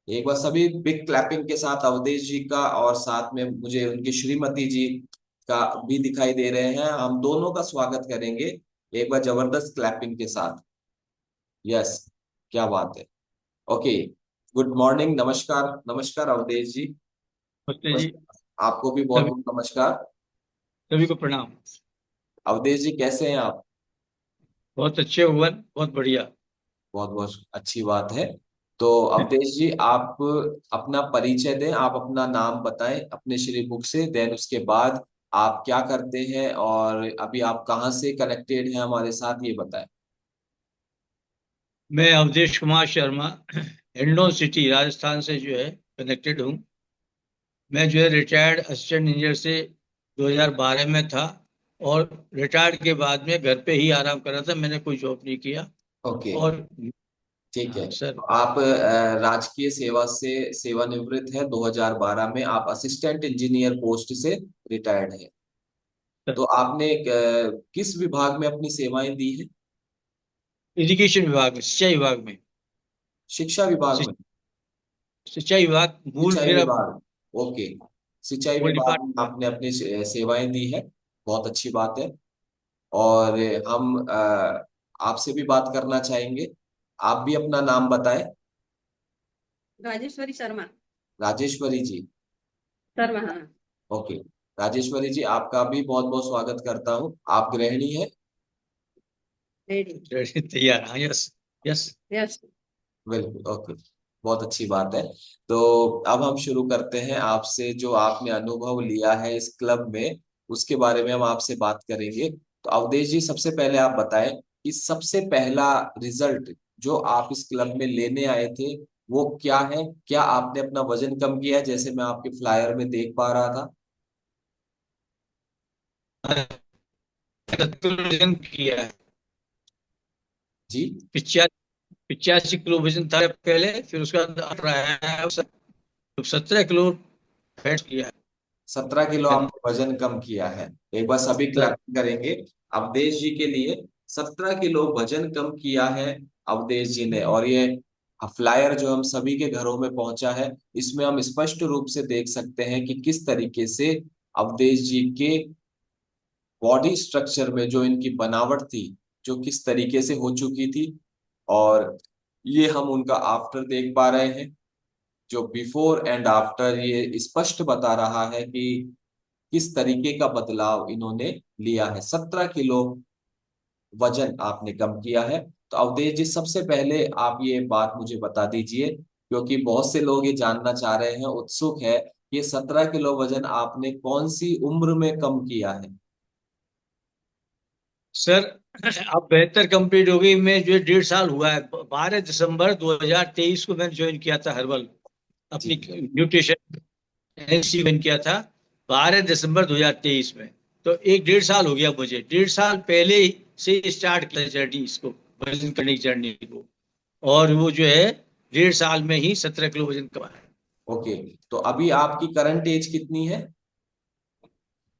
एक बार सभी big clapping के साथ अवधेश जी का और साथ में मुझे उनकी श्रीमती जी का भी दिखाई दे रहे हैं, हम दोनों का स्वागत करेंगे एक बार जबरदस्त क्लैपिंग के साथ। यस, क्या बात है। ओके, गुड मॉर्निंग, नमस्कार नमस्कार अवधेश जी। नमस्ते जी। नमस्कार, आपको भी बहुत सभी बहुत नमस्कार। सभी को प्रणाम। अवधेश जी कैसे हैं आप? बहुत अच्छे हुवन, बहुत बढ़िया। बहुत बहुत अच्छी बात है। तो अवधेश जी, आप अपना परिचय दें, आप अपना नाम बताएं अपने श्री मुख से, देन उसके बाद आप क्या करते हैं और अभी आप कहाँ से कनेक्टेड हैं हमारे साथ, ये बताएं। मैं अवधेश कुमार शर्मा हिंडौन सिटी राजस्थान से जो है कनेक्टेड हूँ। मैं जो है रिटायर्ड असिस्टेंट इंजीनियर से 2012 में था, और रिटायर्ड के बाद में घर पे ही आराम कर रहा था, मैंने कोई जॉब नहीं किया। ओके, और ठीक है। हाँ सर। तो आप राजकीय सेवा से सेवानिवृत्त है, 2012 में आप असिस्टेंट इंजीनियर पोस्ट से रिटायर्ड है। सर, तो आपने किस विभाग में अपनी सेवाएं दी है? एजुकेशन विभाग में, सिंचाई विभाग में। शिक्षा विभाग सि- में? सिंचाई विभाग मूल सिंचाई मेरा विभाग, ओके। सिंचाई मूल विभाग में डिपार्टमेंट। आपने अपनी सेवाएं दी है, बहुत अच्छी बात है। और हम आपसे भी बात करना चाहेंगे, आप भी अपना नाम बताएं। राजेश्वरी शर्मा। राजेश्वरी जी, शर्मा, हाँ। ओके। राजेश्वरी जी, आपका भी बहुत बहुत स्वागत करता हूँ। आप गृहिणी है? रेडी। तैयार, हाँ, यस। यस। बिल्कुल, ओके, बहुत अच्छी बात है। तो अब हम शुरू करते हैं आपसे, जो आपने अनुभव लिया है इस क्लब में उसके बारे में हम आपसे बात करेंगे। तो अवधेश जी, सबसे पहले आप बताएं कि सबसे पहला रिजल्ट जो आप इस क्लब में लेने आए थे वो क्या है? क्या आपने अपना वजन कम किया है, जैसे मैं आपके फ्लायर में देख पा रहा था? वजन किया है। जी। 85 किलो वजन था पहले, फिर उसका बाद रहा है 17 किलो फैट किया 17 किलो है। आपने वजन कम किया है। एक बार सभी सर, क्लैपिंग करेंगे अवधेश जी के लिए। 17 किलो वजन कम किया है अवधेश जी ने, और ये फ्लायर जो हम सभी के घरों में पहुंचा है, इसमें हम स्पष्ट रूप से देख सकते हैं कि किस तरीके से अवधेश जी के बॉडी स्ट्रक्चर में जो इनकी बनावट थी, जो किस तरीके से हो चुकी थी। और ये हम उनका आफ्टर देख पा रहे हैं, जो बिफोर एंड आफ्टर ये स्पष्ट बता रहा है कि किस तरीके का बदलाव इन्होंने लिया है। 17 किलो वजन आपने कम किया है। तो अवधेश जी, सबसे पहले आप ये बात मुझे बता दीजिए, क्योंकि बहुत से लोग ये जानना चाह रहे हैं, उत्सुक है, ये 17 किलो वजन आपने कौन सी उम्र में कम किया है? सर, अब बेहतर कंप्लीट हो गई। मैं जो है 1.5 साल हुआ है। 12 दिसंबर 2023 को मैंने ज्वाइन किया था हर्बल, जी। अपनी न्यूट्रिशन एनसी ज्वाइन किया था 12 दिसंबर 2023 में। तो 1 1.5 साल हो गया मुझे। 1.5 साल पहले से स्टार्ट किया जर्नी, इसको वजन करने की जर्नी को। और वो जो है 1.5 साल में ही 17 किलो वजन कमाया। ओके, तो अभी आपकी करंट एज कितनी है?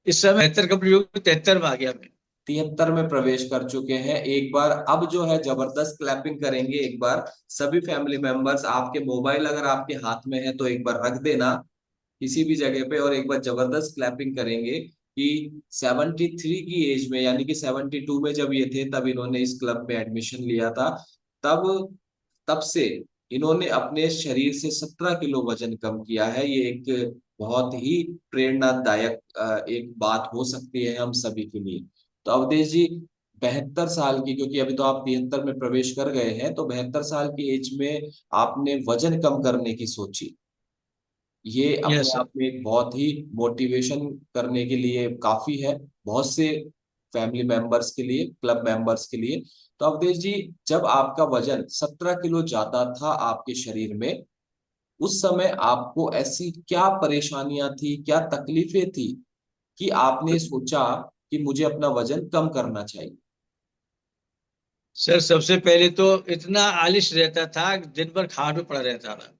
इस समय 73 कंप्लीट हो गई, 73 में आ गया मैं। 73 में प्रवेश कर चुके हैं। एक बार अब जो है जबरदस्त क्लैपिंग करेंगे। एक बार सभी फैमिली मेंबर्स, आपके मोबाइल अगर आपके हाथ में है तो एक बार रख देना किसी भी जगह पे, और एक बार जबरदस्त क्लैपिंग करेंगे कि 73 की एज में, यानी कि 72 में जब ये थे तब इन्होंने इस क्लब में एडमिशन लिया था। तब तब से इन्होंने अपने शरीर से 17 किलो वजन कम किया है। ये एक बहुत ही प्रेरणादायक एक बात हो सकती है हम सभी के लिए। तो अवधेश जी, 72 साल की, क्योंकि अभी तो आप 73 में प्रवेश कर गए हैं, तो 72 साल की एज में आपने वजन कम करने की सोची, ये यस अपने सर। आप में एक बहुत ही मोटिवेशन करने के लिए काफी है, बहुत से फैमिली मेंबर्स के लिए, क्लब मेंबर्स के लिए। तो अवधेश जी, जब आपका वजन 17 किलो ज्यादा था आपके शरीर में, उस समय आपको ऐसी क्या परेशानियां थी, क्या तकलीफें थी कि आपने सोचा कि मुझे अपना वजन कम करना चाहिए? सर, सबसे पहले तो इतना आलिस रहता था कि दिन भर खाट पे पड़ा रहता था।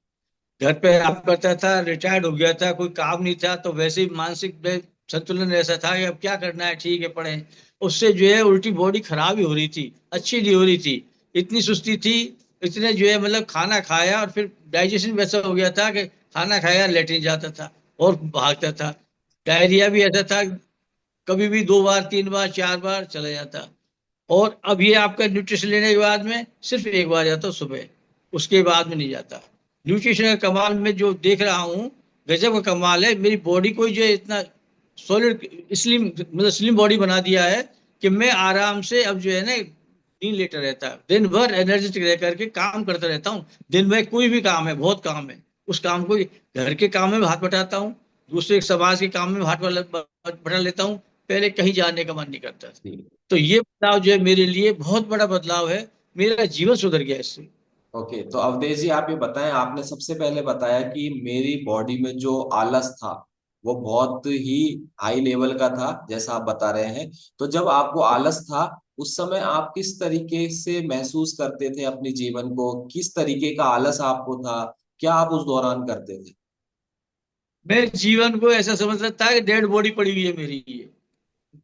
घर पे आराम करता था, रिटायर्ड हो गया था, कोई काम नहीं था, तो वैसे ही मानसिक संतुलन ऐसा था कि अब क्या करना है, ठीक है पढ़े। उससे जो है उल्टी बॉडी खराब ही हो रही थी, अच्छी नहीं हो रही थी। इतनी सुस्ती थी इतने जो है मतलब खाना खाया और फिर डाइजेशन वैसा हो गया था कि खाना खाया लेटरिन जाता था और भागता था। डायरिया भी ऐसा था, कभी भी 2 बार 3 बार 4 बार चला जाता। और अब ये आपका न्यूट्रिशन लेने के बाद में सिर्फ एक बार जाता हूँ सुबह, उसके बाद में नहीं जाता। न्यूट्रिशन का कमाल मैं जो देख रहा हूँ, गजब का कमाल है। मेरी बॉडी को जो है इतना सॉलिड स्लिम मतलब स्लिम बॉडी बना दिया है कि मैं आराम से अब जो है ना दिन लेटा रहता है, दिन भर एनर्जेटिक रह करके काम करता रहता हूँ। दिन में कोई भी काम है, बहुत काम है, उस काम को घर के काम में भी हाथ बटाता हूँ, दूसरे समाज के काम में भी हाथ बटा लेता हूँ। पहले कहीं जाने का मन नहीं करता। जी। तो ये बदलाव जो है मेरे लिए बहुत बड़ा बदलाव है, मेरा जीवन सुधर गया इससे। ओके, तो अवधेश जी आप ये बताएं, आपने सबसे पहले बताया कि मेरी बॉडी में जो आलस था वो बहुत ही हाई लेवल का था, जैसा आप बता रहे हैं। तो जब आपको आलस था उस समय आप किस तरीके से महसूस करते थे अपने जीवन को, किस तरीके का आलस आपको था, क्या आप उस दौरान करते थे? मैं जीवन को ऐसा समझता था कि डेड बॉडी पड़ी हुई है मेरी, ये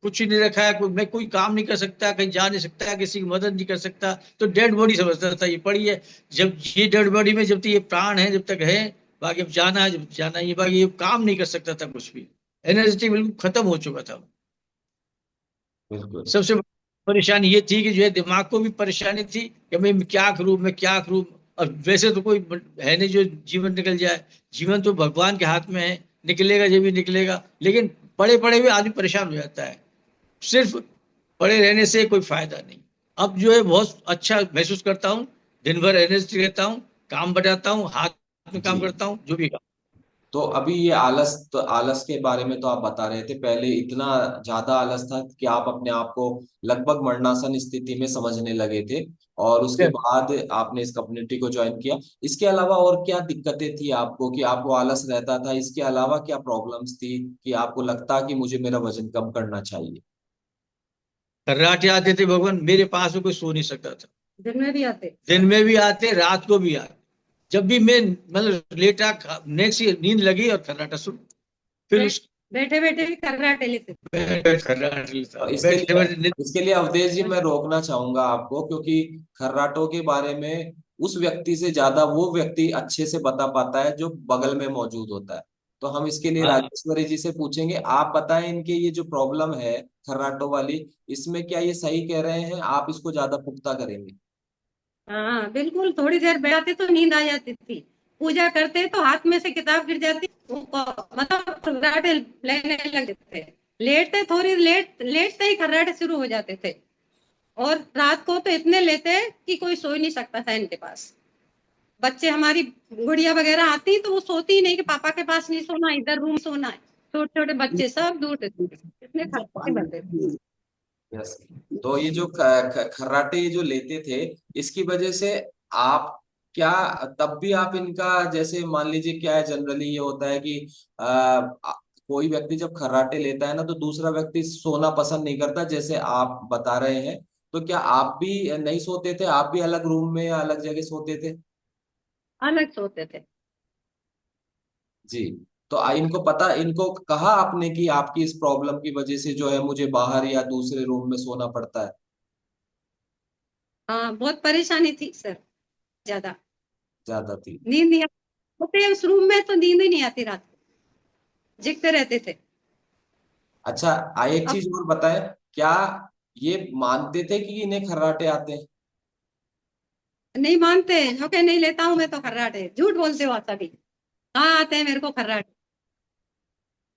कुछ ही नहीं रखा है, मैं कोई काम नहीं कर सकता, कहीं जा नहीं सकता, किसी की मदद नहीं कर सकता, तो डेड बॉडी समझता था ये पड़ी है। जब ये डेड बॉडी में जब तक ये प्राण है जब तक है, बाकी अब जाना है, जब जाना ही है, बाकी ये काम नहीं कर सकता था कुछ भी। एनर्जेटिक बिल्कुल खत्म हो चुका था। बिल्कुल। सबसे बड़ी परेशानी ये थी कि जो है दिमाग को भी परेशानी थी कि मैं क्या करूं, मैं क्या करूं। और वैसे तो कोई है नहीं जो जीवन निकल जाए, जीवन तो भगवान के हाथ में है, निकलेगा जब भी निकलेगा। लेकिन पड़े पड़े हुए आदमी परेशान हो जाता है, सिर्फ पड़े रहने से कोई फायदा नहीं। अब जो है बहुत अच्छा महसूस करता हूँ, दिन भर एनर्जी रहता हूँ, काम बटाता हूँ, हाथ में जी। काम करता हूँ, जो भी काम। तो अभी ये आलस, तो आलस के बारे में तो आप बता रहे थे, पहले इतना ज्यादा आलस था कि आप अपने आप को लगभग मरणासन स्थिति में समझने लगे थे, और उसके बाद आपने इस कम्युनिटी को ज्वाइन किया। इसके अलावा और क्या दिक्कतें थी आपको, कि आपको आलस रहता था, इसके अलावा क्या प्रॉब्लम्स थी कि आपको लगता कि मुझे मेरा वजन कम करना चाहिए? कर्राटे आते थे भगवान, मेरे पास में कोई सो नहीं सकता था। दिन में भी आते। दिन में भी आते, रात को भी आते। जब भी मैं मतलब लेटा, नेक्स्ट नींद लगी और खर्राटा शुरू। फिर उस बैठे बैठे भी खर्राटे लेते थे। खर्राटा लेता, और इसके बैठे लिए, बैठे इसके लिए अवधेश जी मैं रोकना चाहूंगा आपको, क्योंकि खर्राटों के बारे में उस व्यक्ति से ज्यादा वो व्यक्ति अच्छे से बता पाता है जो बगल में मौजूद होता है। तो हम इसके लिए हाँ। राजेश्वरी जी से पूछेंगे। आप बताएं, इनके ये जो प्रॉब्लम है खर्राटों वाली, इसमें क्या ये सही कह रहे हैं, आप इसको ज्यादा पुख्ता करेंगे? हाँ बिल्कुल, थोड़ी देर बैठाते तो नींद आ जाती थी। पूजा करते तो हाथ में से किताब गिर जाती, मतलब खर्राटे लेने लगते थे। लेटते थोड़ी लेटते ही खर्राटे शुरू हो जाते थे। और रात को तो इतने लेते कि कोई सो ही नहीं सकता था इनके पास। बच्चे हमारी गुड़िया वगैरह आती तो वो सोती ही नहीं कि पापा के पास नहीं सोना, इधर रूम सोना है। छोटे छोटे बच्चे सब दूर थे, इतने खर्राटे बनते थे। यस। तो ये जो खर्राटे ये जो लेते थे, इसकी वजह से आप क्या, तब भी आप इनका, जैसे मान लीजिए क्या है, जनरली ये होता है कि कोई व्यक्ति जब खर्राटे लेता है ना तो दूसरा व्यक्ति सोना पसंद नहीं करता, जैसे आप बता रहे हैं। तो क्या आप भी नहीं सोते थे, आप भी अलग रूम में या अलग जगह सोते थे? अलग सोते थे। जी। तो इनको पता, इनको कहा आपने कि आपकी इस प्रॉब्लम की वजह से जो है मुझे बाहर या दूसरे रूम में सोना पड़ता है? हाँ बहुत परेशानी थी सर, ज्यादा ज्यादा थी। नींद नहीं आती उस रूम में, तो नींद ही नहीं आती रात को, जिगते रहते थे। अच्छा, एक अब चीज और बताएं, क्या ये मानते थे कि इन्हें खर्राटे आते हैं? नहीं मानते, ओके नहीं लेता हूँ मैं तो खर्राटे, झूठ बोलते हो आप सभी। हाँ आते हैं मेरे को खर्राटे।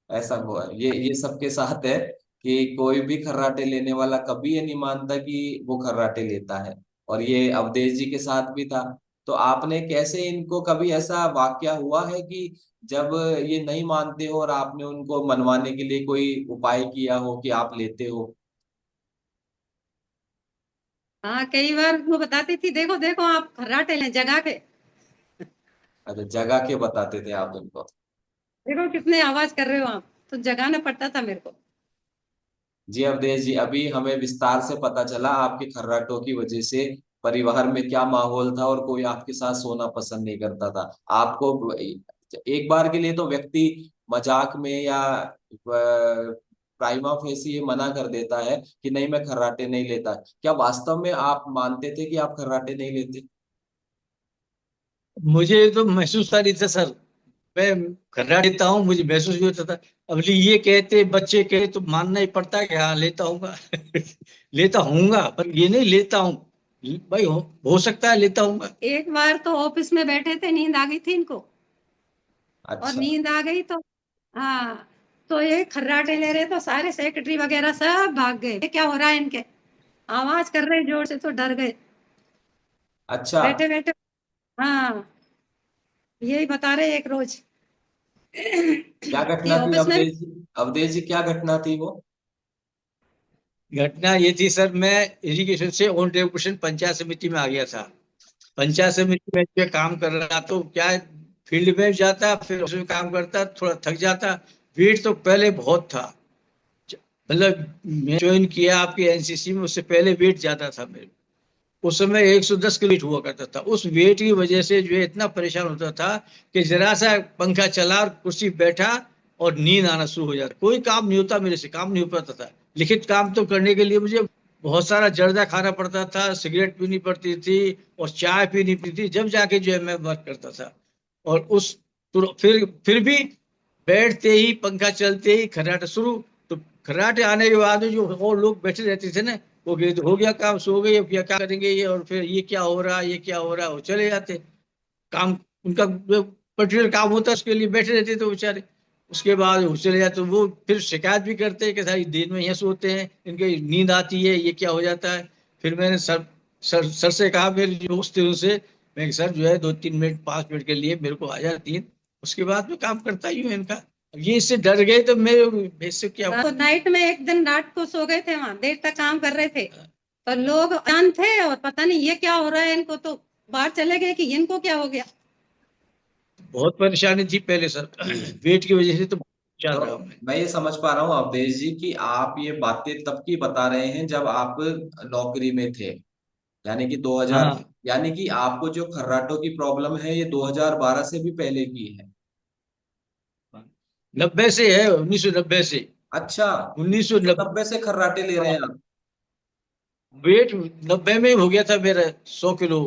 ऐसा हुआ है, ये सबके साथ है कि कोई भी खर्राटे लेने वाला कभी ये नहीं मानता कि वो खर्राटे लेता है, और ये अवधेश जी के साथ भी था। तो आपने कैसे, इनको कभी ऐसा वाकया हुआ है कि जब ये नहीं मानते हो और आपने उनको मनवाने के लिए कोई उपाय किया हो कि आप लेते हो? हाँ कई बार वो बताती थी, देखो देखो आप खर्राटे लें जगा के, अच्छा, जगा के बताते थे आप उनको? देखो कितने आवाज कर रहे हो आप, तो जगाना पड़ता था मेरे को। जी अवधेश जी, अभी हमें विस्तार से पता चला आपके खर्राटों की वजह से परिवार में क्या माहौल था, और कोई आपके साथ सोना पसंद नहीं करता था आपको। एक बार के लिए तो व्यक्ति मजाक में या प्राइमा फेसी ये मना कर देता है कि नहीं मैं खर्राटे नहीं लेता, क्या वास्तव में आप मानते थे कि आप खर्राटे नहीं लेते? मुझे तो महसूस था नहीं था सर। मैं खर्रा लेता हूँ, मुझे महसूस नहीं होता था। अब ये कहते बच्चे कहे तो मानना ही पड़ता है कि हाँ लेता हूँगा। लेता हूँगा, पर ये नहीं लेता हूँ भाई। हो सकता है लेता हूँगा। एक बार तो ऑफिस में बैठे थे, नींद आ गई थी इनको, और अच्छा। नींद आ गई तो हाँ, तो ये खर्राटे ले रहे तो सारे सेक्रेटरी वगैरह सब भाग गए, ये क्या हो रहा है इनके, आवाज कर रहे जोर से तो डर गए अच्छा, बैठे बैठे। हाँ, यही बता रहे एक रोज क्या कि घटना थी ऑफिस में अवधेश जी? अवधेश जी, क्या घटना थी वो? घटना ये थी सर, मैं इरिगेशन से ऑन डेपुटेशन पंचायत समिति में आ गया था। पंचायत समिति में जो काम कर रहा, तो क्या है, फील्ड में जाता, फिर उसमें काम करता, थोड़ा थक जाता। वेट तो पहले बहुत था, मतलब मैं ज्वाइन किया आपकी एनसीसी में, उससे पहले वेट ज्यादा था मेरे। उस समय 110 किलो वेट हुआ करता था। उस वेट की वजह से जो है इतना परेशान होता था कि जरा सा पंखा चला और कुर्सी बैठा और नींद आना शुरू हो जाता। कोई काम नहीं होता मेरे से, काम नहीं हो पाता था। लिखित काम तो करने के लिए मुझे बहुत सारा जर्दा खाना पड़ता था, सिगरेट पीनी पड़ती थी और चाय पीनी पड़ती थी, जब जाके जो है मैं वर्क करता था। और फिर भी बैठते ही पंखा चलते ही खर्राटा शुरू। तो खर्राटे आने के बाद जो और लोग बैठे रहते थे ना, वो गए तो हो गया काम, सो गए, अब क्या क्या करेंगे ये, और फिर ये क्या हो रहा है, ये क्या हो रहा है, वो चले जाते काम। उनका जो पर्टिकुलर काम होता है उसके लिए बैठे रहते थे बेचारे। उसके बाद वो चले जाते, वो फिर शिकायत भी करते हैं कि सारी दिन में यहाँ सोते हैं, इनके नींद आती है, ये क्या हो जाता है। फिर मैंने सर से कहा, मेरे जो दोस्त थे उनसे, मैं सर जो है 2-3 मिनट 5 मिनट के लिए मेरे को आ जाती है, उसके बाद मैं काम करता ही हूँ इनका। अब ये इससे डर गए तो मैं इससे क्या। तो नाइट में एक दिन रात को सो गए थे, वहां देर तक काम कर रहे थे, पर लोग अजान थे और पता नहीं ये क्या हो रहा है इनको, तो बाहर चले गए कि इनको क्या हो गया। बहुत परेशानी थी पहले सर। वेट की वजह से तो परेशान रहा तो मैं। मैं ये समझ पा रहा हूँ अवधेश जी कि आप ये बातें तब की बता रहे हैं जब आप नौकरी में थे, यानी कि 2000, हाँ, यानी कि आपको जो खर्राटों की प्रॉब्लम है ये 2012 से भी पहले की है। 90 से है, 1990 से। अच्छा, उन्नीस सौ 90 से खर्राटे ले रहे हैं आप? वेट 90 में हो गया था मेरा 100 किलो।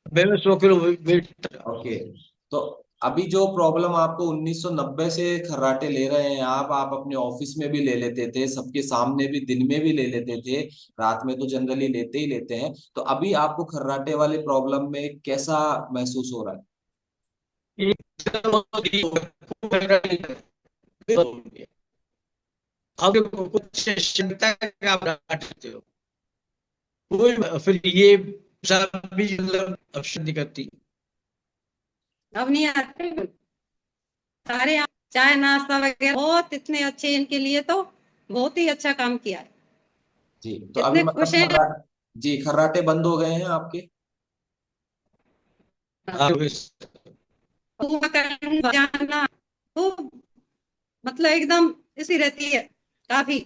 90 में 100 किलो वेट था। ओके। तो अभी जो प्रॉब्लम आपको 1990 से खर्राटे ले रहे हैं आप अपने ऑफिस में भी ले लेते थे, सबके सामने भी दिन में भी ले लेते थे, रात में तो जनरली लेते ही लेते हैं, तो अभी आपको खर्राटे वाले प्रॉब्लम में कैसा महसूस हो रहा है? अब कुछ क्षमता है कि आप डांट सकते हो, कोई फिर ये सब भी मतलब अवसर नहीं करती। अब नहीं आते सारे, चाय नाश्ता वगैरह बहुत इतने अच्छे इनके लिए, तो बहुत ही अच्छा काम किया है, जी, तो अभी इतने खुश मतलब हैं। जी खर्राटे बंद हो गए हैं आपके? हाँ, जाना तो मतलब एकदम इसी रहती है, काफी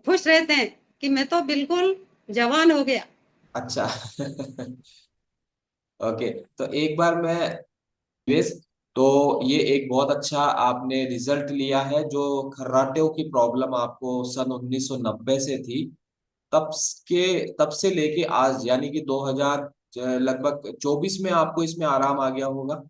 खुश रहते हैं कि मैं तो बिल्कुल जवान हो गया। अच्छा। ओके, तो एक बार मैं वेस तो ये एक बहुत अच्छा आपने रिजल्ट लिया है। जो खर्राटे की प्रॉब्लम आपको सन 1990 से थी, तब के तब से लेके आज यानी कि 2000 लगभग 24 में आपको इसमें आराम आ गया होगा।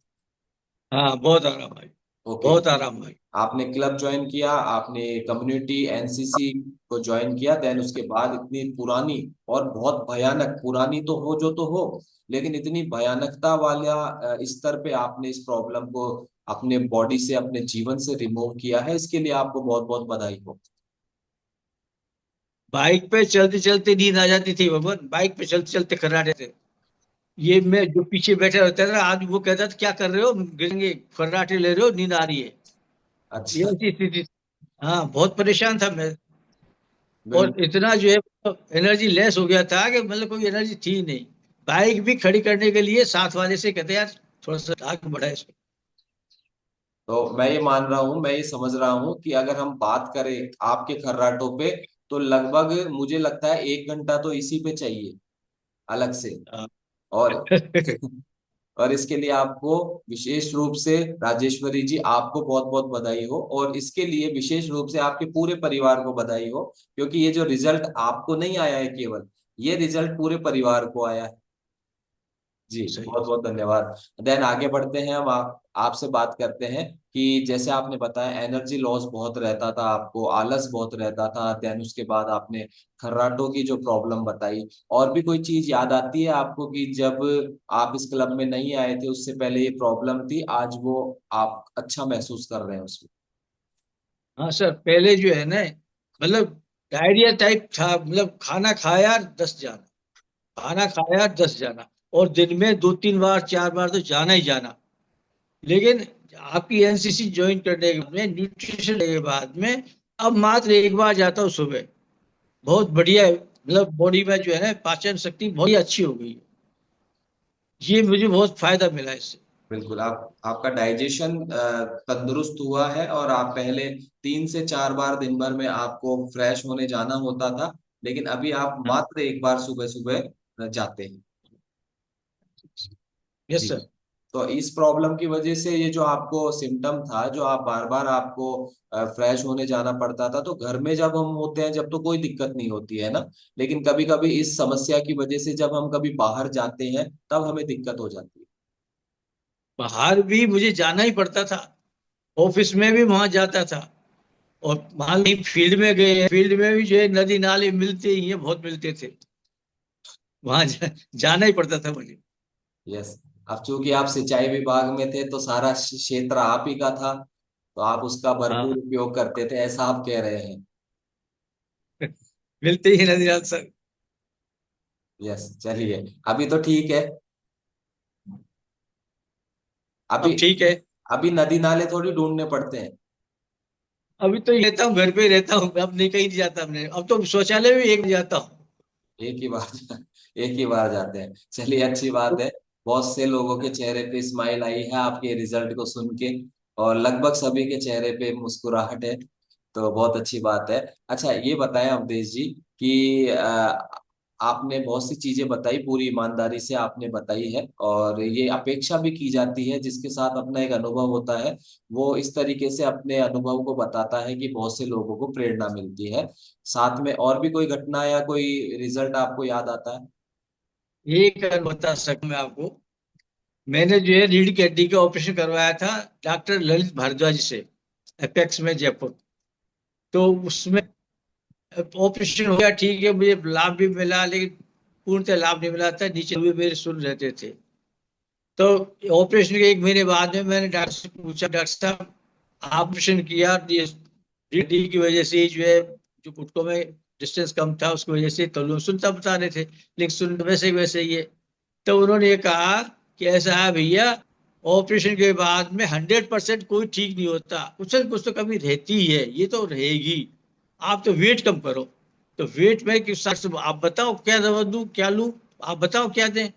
हाँ, बहुत आराम भाई, ओके। बहुत आराम भाई। आपने क्लब ज्वाइन किया, आपने कम्युनिटी एनसीसी को ज्वाइन किया, देन उसके बाद इतनी पुरानी और बहुत भयानक, पुरानी तो हो जो तो हो, लेकिन इतनी भयानकता वाला स्तर पे आपने इस प्रॉब्लम को अपने बॉडी से, अपने जीवन से रिमूव किया है, इसके लिए आपको बहुत बहुत बधाई हो। बाइक पे चलते चलते नींद आ जाती थी भगवान, बाइक पे चलते चलते खर्राटे थे। ये मैं जो पीछे बैठा रहता था आज, वो कहता था क्या कर रहे हो, गिरेंगे, खर्राटे ले रहे हो, नींद आ रही है। ये अच्छा। ऐसी स्थिति। हाँ, बहुत परेशान था मैं। और बिल्कुल। इतना जो है एनर्जी लेस हो गया था कि मतलब कोई एनर्जी थी ही नहीं। बाइक भी खड़ी करने के लिए साथ वाले से कहते यार थोड़ा सा आगे बढ़ा इसको। तो मैं ये मान रहा हूँ, मैं ये समझ रहा हूँ कि अगर हम बात करें आपके खर्राटों पे, तो लगभग मुझे लगता है 1 घंटा तो इसी पे चाहिए अलग से। हाँ। और और इसके लिए आपको विशेष रूप से, राजेश्वरी जी, आपको बहुत बहुत बधाई हो, और इसके लिए विशेष रूप से आपके पूरे परिवार को बधाई हो, क्योंकि ये जो रिजल्ट आपको नहीं आया है केवल, ये रिजल्ट पूरे परिवार को आया है। जी, सही बहुत बहुत धन्यवाद। देन आगे बढ़ते हैं हम, आपसे बात करते हैं कि जैसे आपने बताया एनर्जी लॉस बहुत रहता था, आपको आलस बहुत रहता था, देन उसके बाद आपने खर्राटों की जो प्रॉब्लम बताई, और भी कोई चीज याद आती है आपको कि जब आप इस क्लब में नहीं आए थे उससे पहले ये प्रॉब्लम थी, आज वो आप अच्छा महसूस कर रहे हैं उसमें? हाँ सर, पहले जो है ना, मतलब डायरिया टाइप था, मतलब खाना खाया 10 जाना, खाना खाया 10 जाना, और दिन में 2-3 बार 4 बार तो जाना ही जाना। लेकिन आपकी एनसीसी ज्वाइन करने के बाद में, न्यूट्रिशन लेने के बाद में, अब मात्र एक बार जाता हूँ सुबह। बहुत बढ़िया है, मतलब बॉडी में जो है ना पाचन शक्ति बहुत ही अच्छी हो गई है। ये मुझे बहुत फायदा मिला है इससे। बिल्कुल, आपका डाइजेशन तंदुरुस्त हुआ है, और आप पहले 3 से 4 बार दिन भर में आपको फ्रेश होने जाना होता था, लेकिन अभी आप हाँ। मात्र एक बार सुबह सुबह जाते हैं। यस जी। सर। तो इस प्रॉब्लम की वजह से ये जो आपको सिम्टम था, जो आप बार बार आपको फ्रेश होने जाना पड़ता था, तो घर में जब हम होते हैं जब तो कोई दिक्कत नहीं होती है ना, लेकिन कभी कभी इस समस्या की वजह से जब हम कभी बाहर जाते हैं तब हमें दिक्कत हो जाती है। बाहर भी मुझे जाना ही पड़ता था, ऑफिस में भी वहां जाता था, और मान ली फील्ड में गए, फील्ड में भी जो है नदी नाले मिलते ही हैं, बहुत मिलते थे, वहां जाना ही पड़ता था मुझे। यस। अब चूंकि आप सिंचाई विभाग में थे तो सारा क्षेत्र आप ही का था, तो आप उसका हाँ। भरपूर उपयोग करते थे, ऐसा आप कह रहे हैं? मिलते ही नदी नाले सर। यस, चलिए, अभी तो ठीक है। अभी अब ठीक है। अभी नदी नाले थोड़ी ढूंढने पड़ते हैं। अभी तो रहता हूँ, घर पे ही रहता हूँ, अब नहीं कहीं नहीं जाता हमने, अब तो शौचालय में भी एक जाता हूँ। एक ही बार एक ही बार जाते हैं, चलिए अच्छी बात है। बहुत से लोगों के चेहरे पे स्माइल आई है आपके रिजल्ट को सुन के, और लगभग सभी के चेहरे पे मुस्कुराहट है, तो बहुत अच्छी बात है। अच्छा, ये बताएं अवधेश जी कि आपने बहुत सी चीजें बताई, पूरी ईमानदारी से आपने बताई है, और ये अपेक्षा भी की जाती है जिसके साथ अपना एक अनुभव होता है, वो इस तरीके से अपने अनुभव को बताता है कि बहुत से लोगों को प्रेरणा मिलती है। साथ में और भी कोई घटना या कोई रिजल्ट आपको याद आता है? एक अगर बता सकूं मैं आपको, मैंने जो है रीढ़ की हड्डी का ऑपरेशन करवाया था डॉक्टर ललित भारद्वाज से, एपेक्स में जयपुर। तो उसमें ऑपरेशन हो गया, ठीक है, मुझे लाभ भी मिला, लेकिन पूर्णतः लाभ नहीं मिला था, नीचे हुए मेरे सुन रहते थे। तो ऑपरेशन के 1 महीने बाद में मैंने डॉक्टर से पूछा, डॉक्टर साहब ऑपरेशन किया, ये रीढ़ की वजह से जो है, जो घुटनों में डिस्टेंस कम था उसकी वजह से, तो लोग सुनता बता रहे थे, लेकिन सुन वैसे ही वैसे ही है। तो उन्होंने ये कहा कि ऐसा है भैया, ऑपरेशन के बाद में 100% कोई ठीक नहीं होता, कुछ न कुछ तो कमी रहती ही है, ये तो रहेगी, आप तो वेट कम करो। तो वेट में किस हिसाब से, आप बताओ क्या दवा दूं, क्या लूं, आप बताओ क्या दें।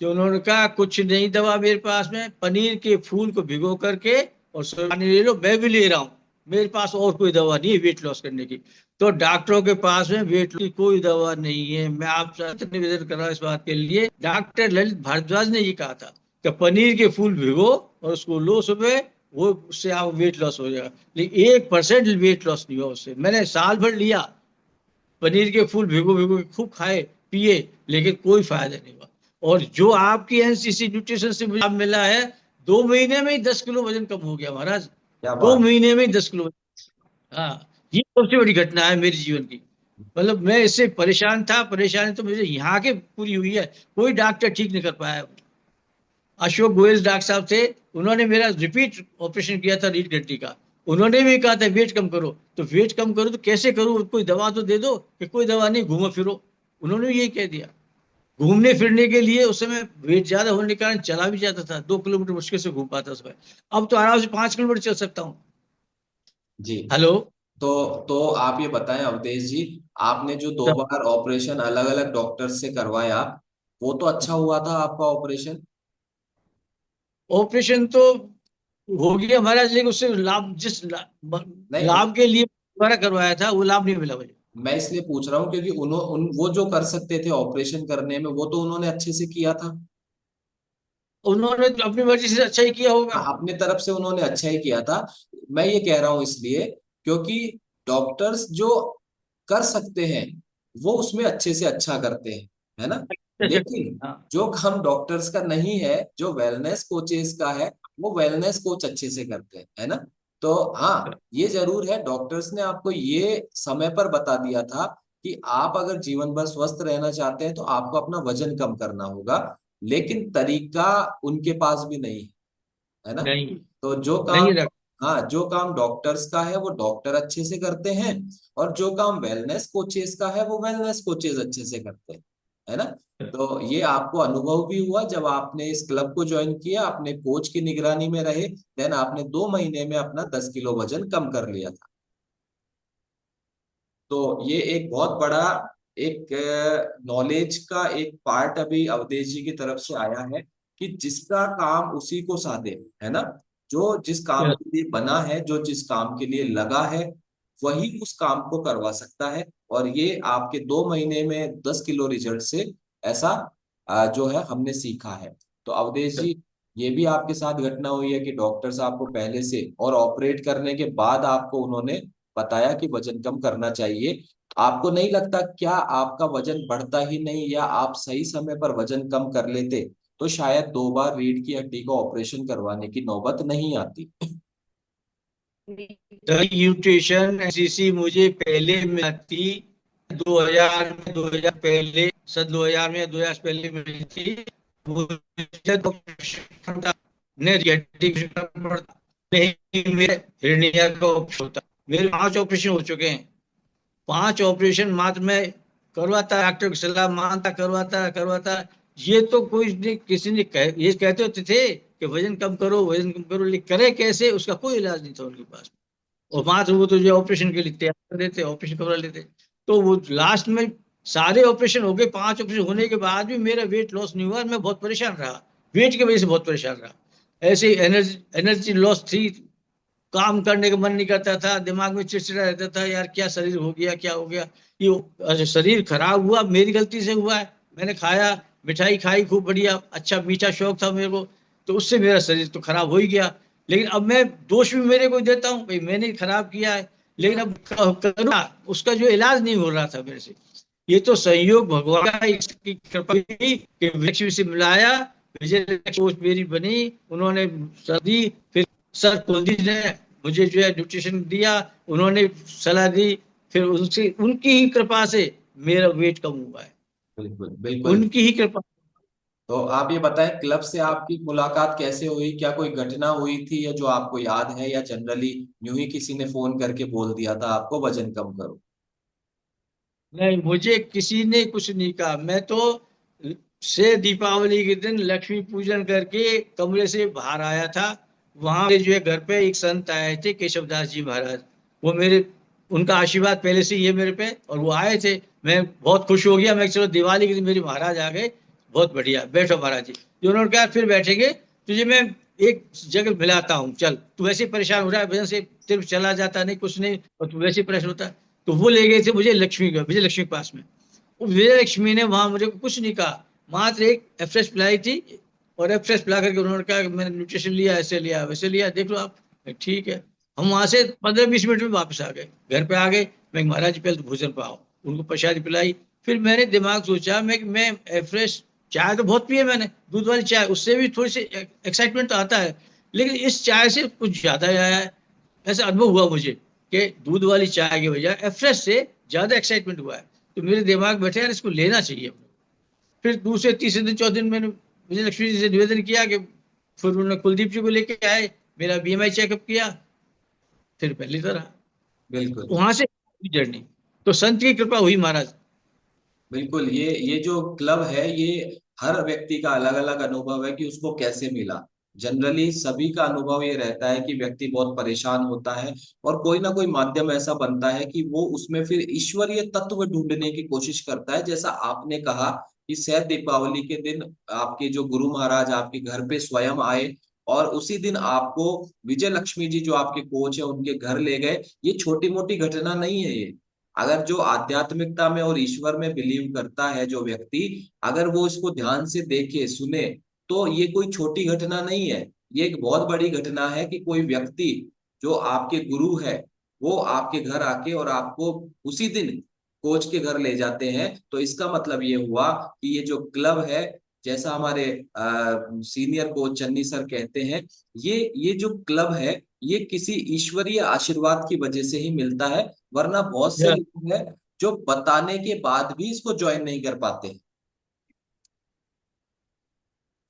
तो उन्होंने कहा कुछ नहीं दवा मेरे पास में, पनीर के फूल को भिगो करके और पानी ले लो, मैं भी ले रहा हूँ, मेरे पास और कोई दवा नहीं है वेट लॉस करने की। तो डॉक्टरों के पास में वेट लॉस की कोई दवा नहीं है। मैं आपसे निवेदन कर रहा हूँ इस बात के लिए, डॉक्टर ललित भारद्वाज ने ये कहा था कि पनीर के फूल भिगो और उसको लो सुबह, वो उससे आप वेट लॉस हो जाएगा। लेकिन 1% वेट लॉस नहीं हुआ उससे। मैंने साल भर लिया, पनीर के फूल भिगो भिगो के खूब खाए पिए, लेकिन कोई फायदा नहीं हुआ। और जो आपकी एनसीसी न्यूट्रिशन से मुझे लाभ मिला है, 2 महीने में ही 10 किलो वजन कम हो गया महाराज। क्या दो बात! महीने में ही 10 किलो। हाँ, ये सबसे बड़ी घटना है मेरे जीवन की। मतलब मैं इससे परेशान था, परेशानी तो मुझे यहाँ के पूरी हुई है, कोई डॉक्टर ठीक नहीं कर पाया। अशोक गोयल डॉक्टर साहब थे, उन्होंने मेरा रिपीट ऑपरेशन किया था रीढ़ की हड्डी का। उन्होंने भी कहा था वेट कम करो, तो वेट कम करो तो कैसे करूं, कोई दवा तो दे दो, कि कोई दवा नहीं, घूमो फिरो। उन्होंने भी यही कह दिया। घूमने फिरने के लिए उस समय वेट ज्यादा होने के कारण चला भी जाता था, 2 किलोमीटर मुश्किल से घूम पाता उस समय। अब तो आराम से 5 किलोमीटर चल सकता हूँ। जी। हेलो। तो आप ये बताएं अवधेश जी, आपने जो 2 बार ऑपरेशन अलग अलग डॉक्टर से करवाया, वो तो अच्छा हुआ था आपका ऑपरेशन? ऑपरेशन तो हो गया हमारा, लेकिन उससे लाभ, नहीं, लाभ के लिए दोबारा करवाया था, वो लाभ नहीं मिला मुझे। मैं इसलिए पूछ रहा हूँ क्योंकि वो जो कर सकते थे ऑपरेशन करने में वो तो उन्होंने अच्छे से किया था। उन्होंने तो अपनी मर्जी से अच्छा ही किया होगा। हाँ, अपने तरफ से उन्होंने अच्छा ही किया था। मैं ये कह रहा हूँ इसलिए क्योंकि डॉक्टर्स जो कर सकते हैं वो उसमें अच्छे से अच्छा करते हैं, है ना? लेकिन हाँ, जो काम डॉक्टर्स का नहीं है, जो वेलनेस कोचेस का है, वो वेलनेस कोच अच्छे से करते हैं, है ना। तो हाँ, ये जरूर है, डॉक्टर्स ने आपको ये समय पर बता दिया था कि आप अगर जीवन भर स्वस्थ रहना चाहते हैं तो आपको अपना वजन कम करना होगा, लेकिन तरीका उनके पास भी नहीं है ना। नहीं तो जो नहीं काम, रख हाँ, जो काम डॉक्टर्स का है वो डॉक्टर अच्छे से करते हैं, और जो काम वेलनेस कोचेस का है वो वेलनेस कोचेस अच्छे से करते हैं, है ना। तो ये आपको अनुभव भी हुआ जब आपने इस क्लब को ज्वाइन किया, अपने कोच की निगरानी में रहे, देन आपने 2 महीने में अपना 10 किलो वजन कम कर लिया था। तो ये एक बहुत बड़ा एक नॉलेज का एक पार्ट अभी अवधेश जी की तरफ से आया है, कि जिसका काम उसी को साधे, है ना। जो जिस काम के लिए बना है, जो जिस काम के लिए लगा है, वही उस काम को करवा सकता है। और ये आपके 2 महीने में 10 किलो रिजल्ट से ऐसा जो है हमने सीखा है। तो अवधेश जी, ये भी आपके साथ घटना हुई है कि डॉक्टर साहब को पहले से और ऑपरेट करने के बाद आपको उन्होंने बताया कि वजन कम करना चाहिए। आपको नहीं लगता क्या आपका वजन बढ़ता ही नहीं, या आप सही समय पर वजन कम कर लेते तो शायद 2 बार रीढ़ की हड्डी का ऑपरेशन करवाने की नौबत नहीं आती। न्यूट्रिशन एनसीसी मुझे पहले मिली थी 2000 में, 2000 पहले, सन 2000 में, 2000 से पहले मिली थी मुझे। तो नहीं, मेरे हिरनिया का ऑपरेशन होता, मेरे 5 ऑपरेशन हो चुके हैं। 5 ऑपरेशन मात्र मैं करवाता, डॉक्टर की सलाह मानता, करवाता करवाता। ये तो कोई ने, किसी ने ये कहते होते थे कि वजन कम करो, वजन कम करो, लेकिन करे कैसे, उसका कोई इलाज नहीं था उनके पास। और मात्र वो तो जो ऑपरेशन के लिए तैयार कर देते, ऑपरेशन करवा लेते। तो वो लास्ट में सारे ऑपरेशन हो गए, 5 ऑपरेशन होने के बाद भी मेरा वेट लॉस नहीं हुआ, मैं बहुत परेशान रहा, वेट की वजह से बहुत परेशान रहा। ऐसे एनर्जी एनर्जी लॉस थी, काम करने का मन नहीं करता था, दिमाग में चिड़चिड़ा रहता था, यार क्या शरीर हो गया, क्या हो गया। ये शरीर खराब हुआ मेरी गलती से हुआ है। मैंने खाया, मिठाई खाई खूब बढ़िया, अच्छा मीठा शौक था मेरे को, तो उससे मेरा शरीर तो खराब हो ही गया। लेकिन अब मैं दोष भी मेरे को देता हूँ, भाई मैंने खराब किया है, लेकिन अब करूँगा, उसका जो इलाज नहीं हो रहा था मेरे से। ये तो संयोग भगवान का, इसकी कृपा हुई कि विजय से मिलाया, विजय कोच मेरी बनी, उन्होंने सर्दी, फिर सर कुलदीप ने मुझे जो है न्यूट्रिशन दिया, उन्होंने सलाह दी, फिर उनसे, उनकी ही कृपा से मेरा वेट कम हुआ है, बिल्कुल बिल्कुल। उनकी ही कृपा। तो आप ये बताएं, क्लब से आपकी मुलाकात कैसे हुई, क्या कोई घटना हुई थी या जो आपको याद है, या जनरली यूं ही किसी ने फोन करके बोल दिया था आपको वजन कम करो। नहीं, मुझे किसी ने कुछ नहीं कहा, मैं तो से दीपावली के दिन लक्ष्मी पूजन करके कमरे से बाहर आया था। वहां पे जो है घर पे एक संत आए थे, केशवदास जी महाराज, वो मेरे, उनका आशीर्वाद पहले से ही है मेरे पे, और वो आए थे। मैं बहुत खुश हो गया, मैं चलो दिवाली के दिन मेरे महाराज आ गए, बहुत बढ़िया, बैठो महाराज जी। जो उन्होंने कहा फिर बैठेंगे, तुझे मैं एक जगह मिलाता हूँ, चल तू वैसे ही परेशान हो रहा है वजह से, सिर्फ चला जाता नहीं कुछ नहीं, और तू वैसे ही परेशान होता है। तो वो ले गए थे मुझे लक्ष्मी का, विजय लक्ष्मी के पास में। वो विजय लक्ष्मी ने वहां मुझे कुछ नहीं कहा, मात्र एक एफ्रेश पिलाई थी, और एफ्रेश पिला करके उन्होंने कहा कि मैंने न्यूट्रिशन लिया, ऐसे लिया वैसे लिया, देख लो आप। ठीक है। हम वहां से 15-20 मिनट में वापस आ गए, घर पे आ गए। मैं महाराज जी पहले तो भोजन पाओ, उनको प्रसादी पिलाई। फिर मैंने दिमाग सोचा, मैं एफ्रेश चाय तो बहुत पिए मैंने, दूध वाली चाय, उससे भी थोड़ी सी एक्साइटमेंट तो आता है, लेकिन इस चाय से कुछ ज्यादा आया है। ऐसा अनुभव हुआ मुझे कि दूध वाली चाय की बजाय एफ्रेश से ज्यादा एक्साइटमेंट हुआ है। तो मेरे दिमाग बैठे यार इसको लेना चाहिए। फिर दूसरे तीसरे दिन चौथे दिन मैंने विजय लक्ष्मी जी से निवेदन किया कि, फिर उन्होंने कुलदीप जी को लेके आए, मेरा बीएमआई चेकअप किया, फिर पहली तरह बिल्कुल वहां से जर्नी। तो संत की कृपा हुई महाराज। बिल्कुल। ये जो क्लब है, ये हर व्यक्ति का अलग अलग अनुभव है कि उसको कैसे मिला। जनरली सभी का अनुभव ये रहता है कि व्यक्ति बहुत परेशान होता है, और कोई ना कोई माध्यम ऐसा बनता है कि वो उसमें फिर ईश्वरीय तत्व ढूंढने की कोशिश करता है। जैसा आपने कहा कि शायद दीपावली के दिन आपके जो गुरु महाराज आपके घर पे स्वयं आए, और उसी दिन आपको विजय लक्ष्मी जी जो आपके कोच है उनके घर ले गए। ये छोटी मोटी घटना नहीं है ये। अगर जो आध्यात्मिकता में और ईश्वर में बिलीव करता है जो व्यक्ति, अगर वो इसको ध्यान से देखे सुने, तो ये कोई छोटी घटना नहीं है। ये एक बहुत बड़ी घटना है कि कोई व्यक्ति जो आपके गुरु है, वो आपके घर आके और आपको उसी दिन कोच के घर ले जाते हैं, तो इसका मतलब ये हुआ कि ये जो क्लब है, जैसा हमारे सीनियर कोच चन्नी सर कहते हैं, ये जो क्लब है ये किसी ईश्वरीय आशीर्वाद की वजह से ही मिलता है, वरना बहुत से या लोग हैं जो बताने के बाद भी इसको ज्वाइन नहीं कर पाते।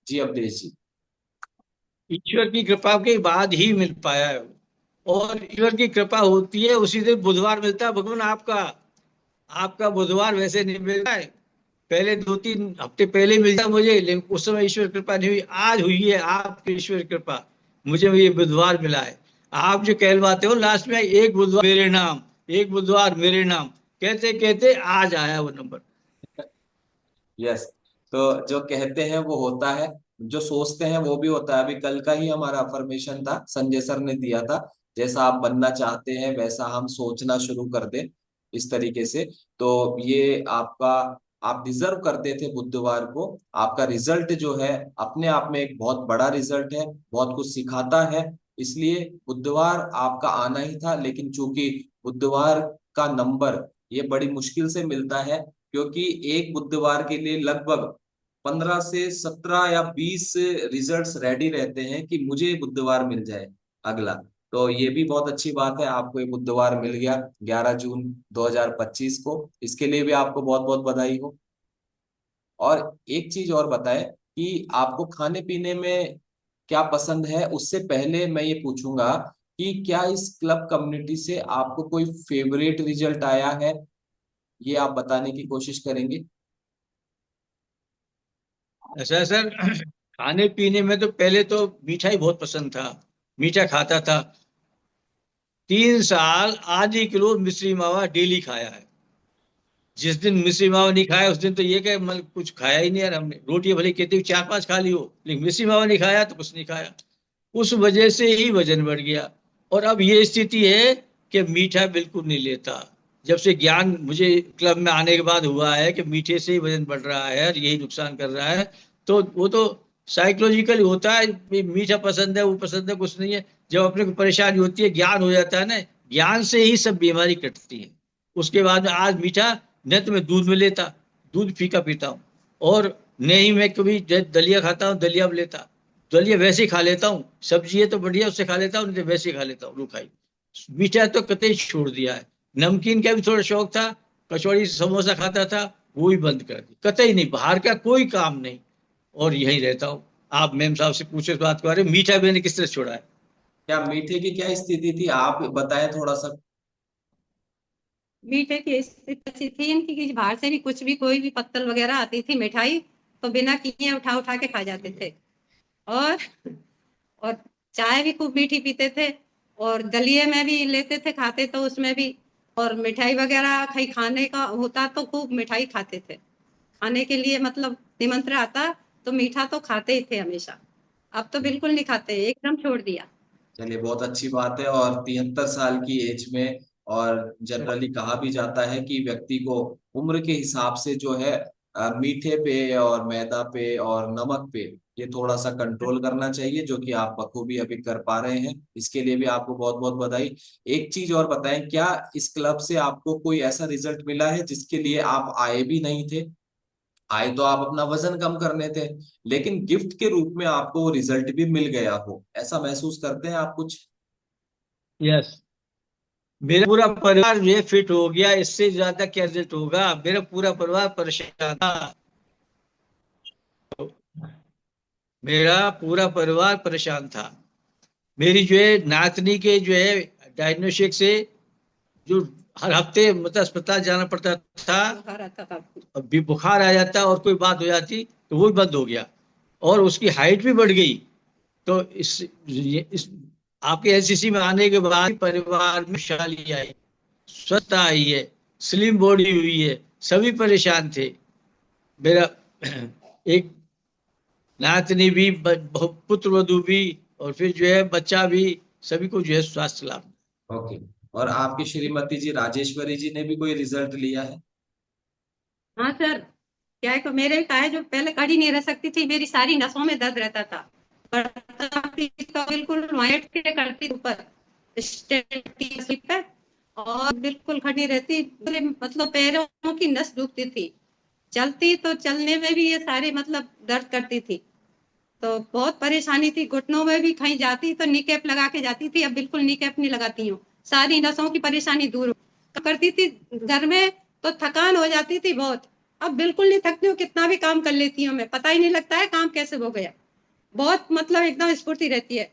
जी अवधेश जी। ईश्वर की कृपा के बाद ही मिल पाया है वो। और ईश्वर की कृपा होती है उसी दिन बुधवार मिलता है भगवान आपका। आपका बुधवार वैसे नहीं मिलता है, पहले 2-3 हफ्ते पहले मिलता मुझे, लेकिन उस समय ईश्वर कृपा नहीं हुई। आज हुई है आपकी ईश्वर कृपा, मुझे ये बुधवार मिला है। आप जो कहलवाते हो लास्ट में, एक बुधवार मेरे नाम, एक बुधवार मेरे नाम, कहते कहते आज आया वो नंबर। यस। तो जो कहते हैं वो होता है, जो सोचते हैं वो भी होता है। अभी कल का ही हमारा अफर्मेशन था, संजय सर ने दिया था, जैसा आप बनना चाहते हैं वैसा हम सोचना शुरू कर दें, इस तरीके से। तो ये आपका, आप डिजर्व करते थे बुधवार को। आपका रिजल्ट जो है अपने आप में एक बहुत बड़ा रिजल्ट है, बहुत कुछ सिखाता है, इसलिए बुधवार आपका आना ही था। लेकिन चूंकि बुधवार का नंबर ये बड़ी मुश्किल से मिलता है, क्योंकि एक बुधवार के लिए लगभग 15 से 17 या 20 रिजल्ट्स रेडी रहते हैं कि मुझे बुधवार मिल जाए अगला। तो ये भी बहुत अच्छी बात है, आपको ये बुधवार मिल गया 11 जून 2025 को, इसके लिए भी आपको बहुत बहुत बधाई हो। और एक चीज और बताएं कि आपको खाने पीने में क्या पसंद है। उससे पहले मैं ये पूछूंगा कि क्या इस क्लब कम्युनिटी से आपको कोई फेवरेट रिजल्ट आया है, ये आप बताने की कोशिश करेंगे। ऐसा है सर, खाने पीने में तो पहले तो मीठा ही बहुत पसंद था, मीठा खाता था। 3 साल आधी किलो मिश्री मावा डेली खाया है। जिस दिन मिश्री मावा नहीं खाया उस दिन तो ये क्या, मतलब कुछ खाया ही नहीं यार हमने। रोटी भले कहते हुए 4-5 खा ली हो, लेकिन मिश्री मावा नहीं खाया तो कुछ नहीं खाया। उस वजह से ही वजन बढ़ गया। और अब ये स्थिति है कि मीठा बिल्कुल नहीं लेता। जब से ज्ञान मुझे क्लब में आने के बाद हुआ है कि मीठे से ही वजन बढ़ रहा है और यही नुकसान कर रहा है, तो वो तो साइकोलॉजिकल होता है। ये मीठा पसंद है, वो पसंद है, कुछ नहीं है। जब अपने को परेशानी होती है, ज्ञान हो जाता है ना, ज्ञान से ही सब बीमारी कटती है। उसके बाद में आज मीठा न तो मैं दूध में लेता, दूध फीका पीता हूँ। और नहीं मैं कभी दलिया खाता हूँ, दलिया में लेता, दलिया वैसे ही खा लेता हूँ। सब्जी है तो बढ़िया उससे खा लेता हूँ, नहीं तो वैसे ही खा लेता हूँ रूखाई। मीठा तो कतई छोड़ दिया है। नमकीन का भी थोड़ा शौक था, कचौड़ी समोसा खाता था, वो भी बंद कर दिया, कतई नहीं, बाहर का कोई काम नहीं। और यही रहता हूँ। आप मैम साहब से पूछे इस बात के बारे में, मीठा मैंने किस तरह छोड़ा है। क्या मीठे की क्या स्थिति थी, आप बताएं थोड़ा सा। मीठे की स्थिति ऐसी थी इनकी कि बाहर से भी कुछ भी कोई भी पत्तल वगैरह आती थी मिठाई, तो बिना किए उठा उठा के खा जाते थे। और और चाय भी खूब मीठी पीते थे, और दलिए में भी लेते थे, खाते तो उसमें भी। और मिठाई वगैरह कहीं खाने का होता तो खूब मिठाई खाते थे, खाने के लिए मतलब निमंत्रण आता तो मीठा तो खाते ही थे हमेशा। अब तो बिल्कुल नहीं खाते, एकदम छोड़ दिया। चलिए बहुत अच्छी बात है। और 73 साल की एज में, और जनरली कहा भी जाता है कि व्यक्ति को उम्र के हिसाब से जो है मीठे पे और मैदा पे और नमक पे ये थोड़ा सा कंट्रोल करना चाहिए, जो कि आप बखूबी अभी कर पा रहे हैं, इसके लिए भी आपको बहुत बहुत बधाई। एक चीज और बताएं, क्या इस क्लब से आपको कोई ऐसा रिजल्ट मिला है जिसके लिए आप आए भी नहीं थे? आए तो आप अपना वजन कम करने थे, लेकिन गिफ्ट के रूप में आपको वो रिजल्ट भी मिल गया हो, ऐसा महसूस करते हैं आप कुछ? यस, मेरा पूरा परिवार जो है फिट हो गया, इससे ज्यादा क्या रिजल्ट होगा। मेरा पूरा परिवार परेशान था, मेरा पूरा परिवार परेशान था। मेरी जो है नातनी के जो है डायग्नोस्टिक से, जो हर हफ्ते मतलब अस्पताल जाना पड़ता था, बुखार आता था। अभी बुखार आ जाता और कोई बात हो जाती तो वो भी बंद हो गया। और उसकी हाइट भी बढ़ गई। तो इस आपके एनसीसी में आने के बाद परिवार में खुशहाली आई, स्वच्छता आई है, स्लिम बॉडी हुई है। सभी परेशान थे। मेरा एक नातनी भी, पुत्र वधु भी, और फिर जो है बच्चा भी, सभी को जो है स्वास्थ्य लाभ। ओके। और आपकी श्रीमती जी राजेश्वरी जी ने भी कोई रिजल्ट लिया है? हाँ सर, क्या है कि मेरे क्या है, जो पहले खड़ी नहीं रह सकती थी, मेरी सारी नसों में दर्द रहता था। करता थी तो बिल्कुल वाइट के करती ऊपर स्टेट की स्लिप पे, और बिल्कुल खड़ी रहती, पूरे मतलब पैरों की नस दुखती थी, चलती तो चलने में भी ये सारी मतलब दर्द करती थी। तो बहुत परेशानी थी, घुटनों में भी कहीं जाती तो नी कैप लगा के जाती थी, अब बिल्कुल नी कैप नहीं लगाती हूँ, सारी नसों की परेशानी दूर करती थी। घर में तो थकान हो जाती थी बहुत, अब बिल्कुल नहीं थकती हूँ, कितना भी काम कर लेती हूँ मैं, पता ही नहीं लगता है काम कैसे हो गया। बहुत मतलब एकदम स्फूर्ति रहती है,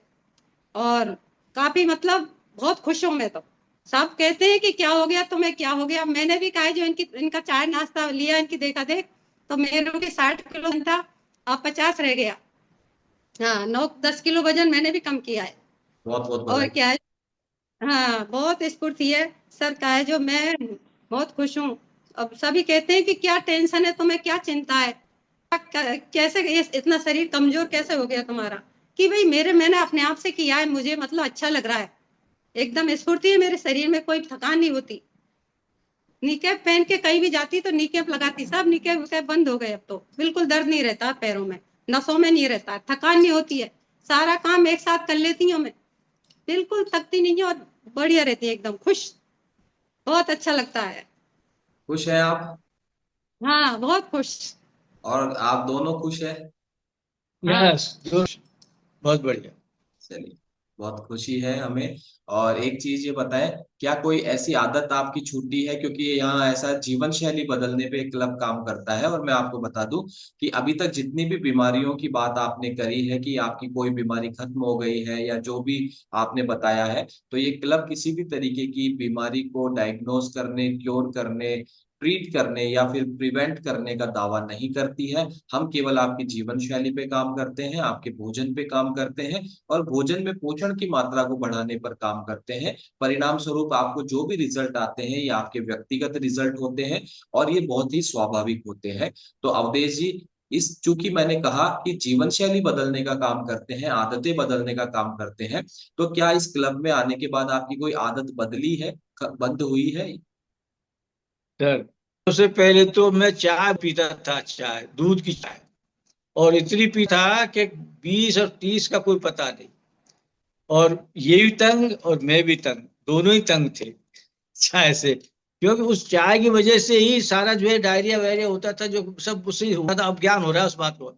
और काफी मतलब बहुत खुश हूँ मैं तो। सब कहते हैं कि क्या हो गया तुम्हें, क्या हो गया, मैंने भी कहा जो इनका चाय नाश्ता लिया इनकी देखा देख, तो मेरे भी 60 किलो था, अब 50 रह गया। हाँ, 9-10 किलो वजन मैंने भी कम किया है। बहुत बहुत और बधाई। क्या है, हाँ बहुत स्फूर्ति है सर का है जो, मैं बहुत खुश हूँ। अब सभी कहते हैं कि क्या टेंशन है तुम्हें, क्या चिंता है, कैसे इतना शरीर कमजोर कैसे हो गया तुम्हारा, कि भाई मैंने अपने आप से किया है, मुझे मतलब अच्छा लग रहा है, एकदम स्फूर्ति है मेरे शरीर में, कोई थकान नहीं होती। निकेब पहन के कहीं भी जाती तो निकेब लगाती, सब निकेब बंद हो गए, अब तो बिल्कुल दर्द नहीं रहता पैरों में, नसों में नहीं रहता, थकान नहीं होती है, सारा काम एक साथ कर लेती हूँ मैं, बिल्कुल थकती नहीं है, और बढ़िया रहती है, एकदम खुश, बहुत अच्छा लगता है। खुश हैं आप? हाँ बहुत खुश। और आप दोनों खुश हैं? हाँ यस, बहुत बढ़िया। चलिए, बहुत खुशी है हमें। और एक चीज ये बताएं, क्या कोई ऐसी आदत आपकी छूटी है? क्योंकि यहाँ ऐसा जीवन शैली बदलने पे एक क्लब काम करता है। और मैं आपको बता दूं कि अभी तक जितनी भी बीमारियों की बात आपने करी है कि आपकी कोई बीमारी खत्म हो गई है या जो भी आपने बताया है, तो ये क्लब किसी भी तरीके की बीमारी को डायग्नोज करने, क्योर करने, ट्रीट करने या फिर प्रिवेंट करने का दावा नहीं करती है। हम केवल आपकी जीवन शैली पे काम करते हैं, आपके भोजन पे काम करते हैं, और भोजन में पोषण की मात्रा को बढ़ाने पर काम करते हैं। परिणाम स्वरूप आपको जो भी रिजल्ट आते हैं ये आपके व्यक्तिगत रिजल्ट होते हैं, और ये बहुत ही स्वाभाविक होते हैं। तो अवधेश जी, इस चूंकि मैंने कहा कि जीवन शैली बदलने का काम करते हैं, आदतें बदलने का काम करते हैं, तो क्या इस क्लब में आने के बाद आपकी कोई आदत बदली है, बंद हुई है? सर, सबसे पहले तो मैं चाय पीता था, चाय, दूध की चाय, और इतनी पी था कि 20 और 30 का कोई पता नहीं। और ये भी तंग और मैं भी तंग, दोनों ही तंग थे चाय से, क्योंकि उस चाय की वजह से ही सारा जो है डायरिया वायरिया होता था, जो सब उससे ही हुआ था। अब ज्ञान हो रहा है उस बात को।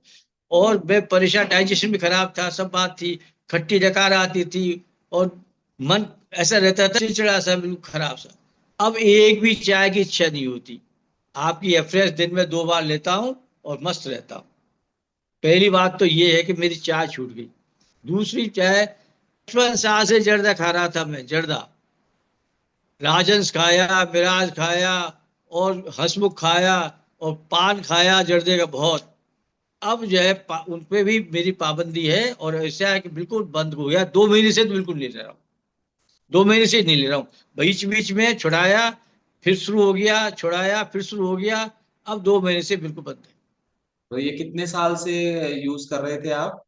और मैं परेशान, डाइजेशन भी खराब था, सब बात थी, खट्टी डकार आती थी, और मन ऐसा रहता था चिड़चिड़ा सा, बिल्कुल खराब सा। अब एक भी चाय की इच्छा नहीं होती। आपकी एफ्रेश दिन में 2 बार लेता हूँ और मस्त रहता हूँ। पहली बात तो ये है कि मेरी चाय छूट गई। दूसरी चाय, 55 साल से जर्दा खा रहा था मैं, जर्दा, राजंस खाया, मिराज खाया, और हंसमुख खाया, और पान खाया जर्दे का बहुत। अब जो है उन पे भी मेरी पाबंदी है, और ऐसा है कि बिल्कुल बंद हो गया। 2 महीने से तो बिल्कुल नहीं ले रहा हूँ, 2 महीने से नहीं ले रहा हूँ। बीच बीच में छुड़ाया, फिर शुरू हो गया, छुड़ाया, फिर शुरू हो गया। अब 2 महीने से बिल्कुल बंद है। तो ये कितने साल से यूज कर रहे थे आप?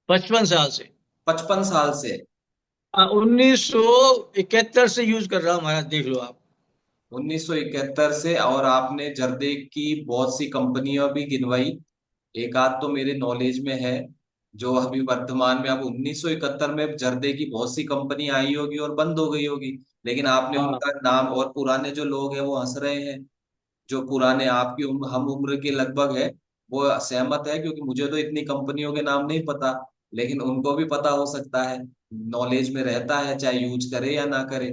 55 साल से। 55 साल से? 1971 से यूज कर रहा हूँ महाराज, देख लो आप। 1971 से? और आपने जर्दे की बहुत सी कंपनियां भी गिनवाई, एक आध तो मेरे नॉलेज में है जो अभी वर्तमान में, अब 1971 में जर्दे की बहुत सी कंपनी आई होगी और बंद हो गई होगी, लेकिन आपने हाँ, उनका नाम, और पुराने जो लोग हैं वो हंस रहे हैं, जो पुराने आपकी हम उम्र के लगभग है, वो सहमत है, क्योंकि मुझे तो इतनी कंपनियों के नाम नहीं पता, लेकिन उनको भी पता हो सकता है, नॉलेज में रहता है चाहे यूज करे या ना करे।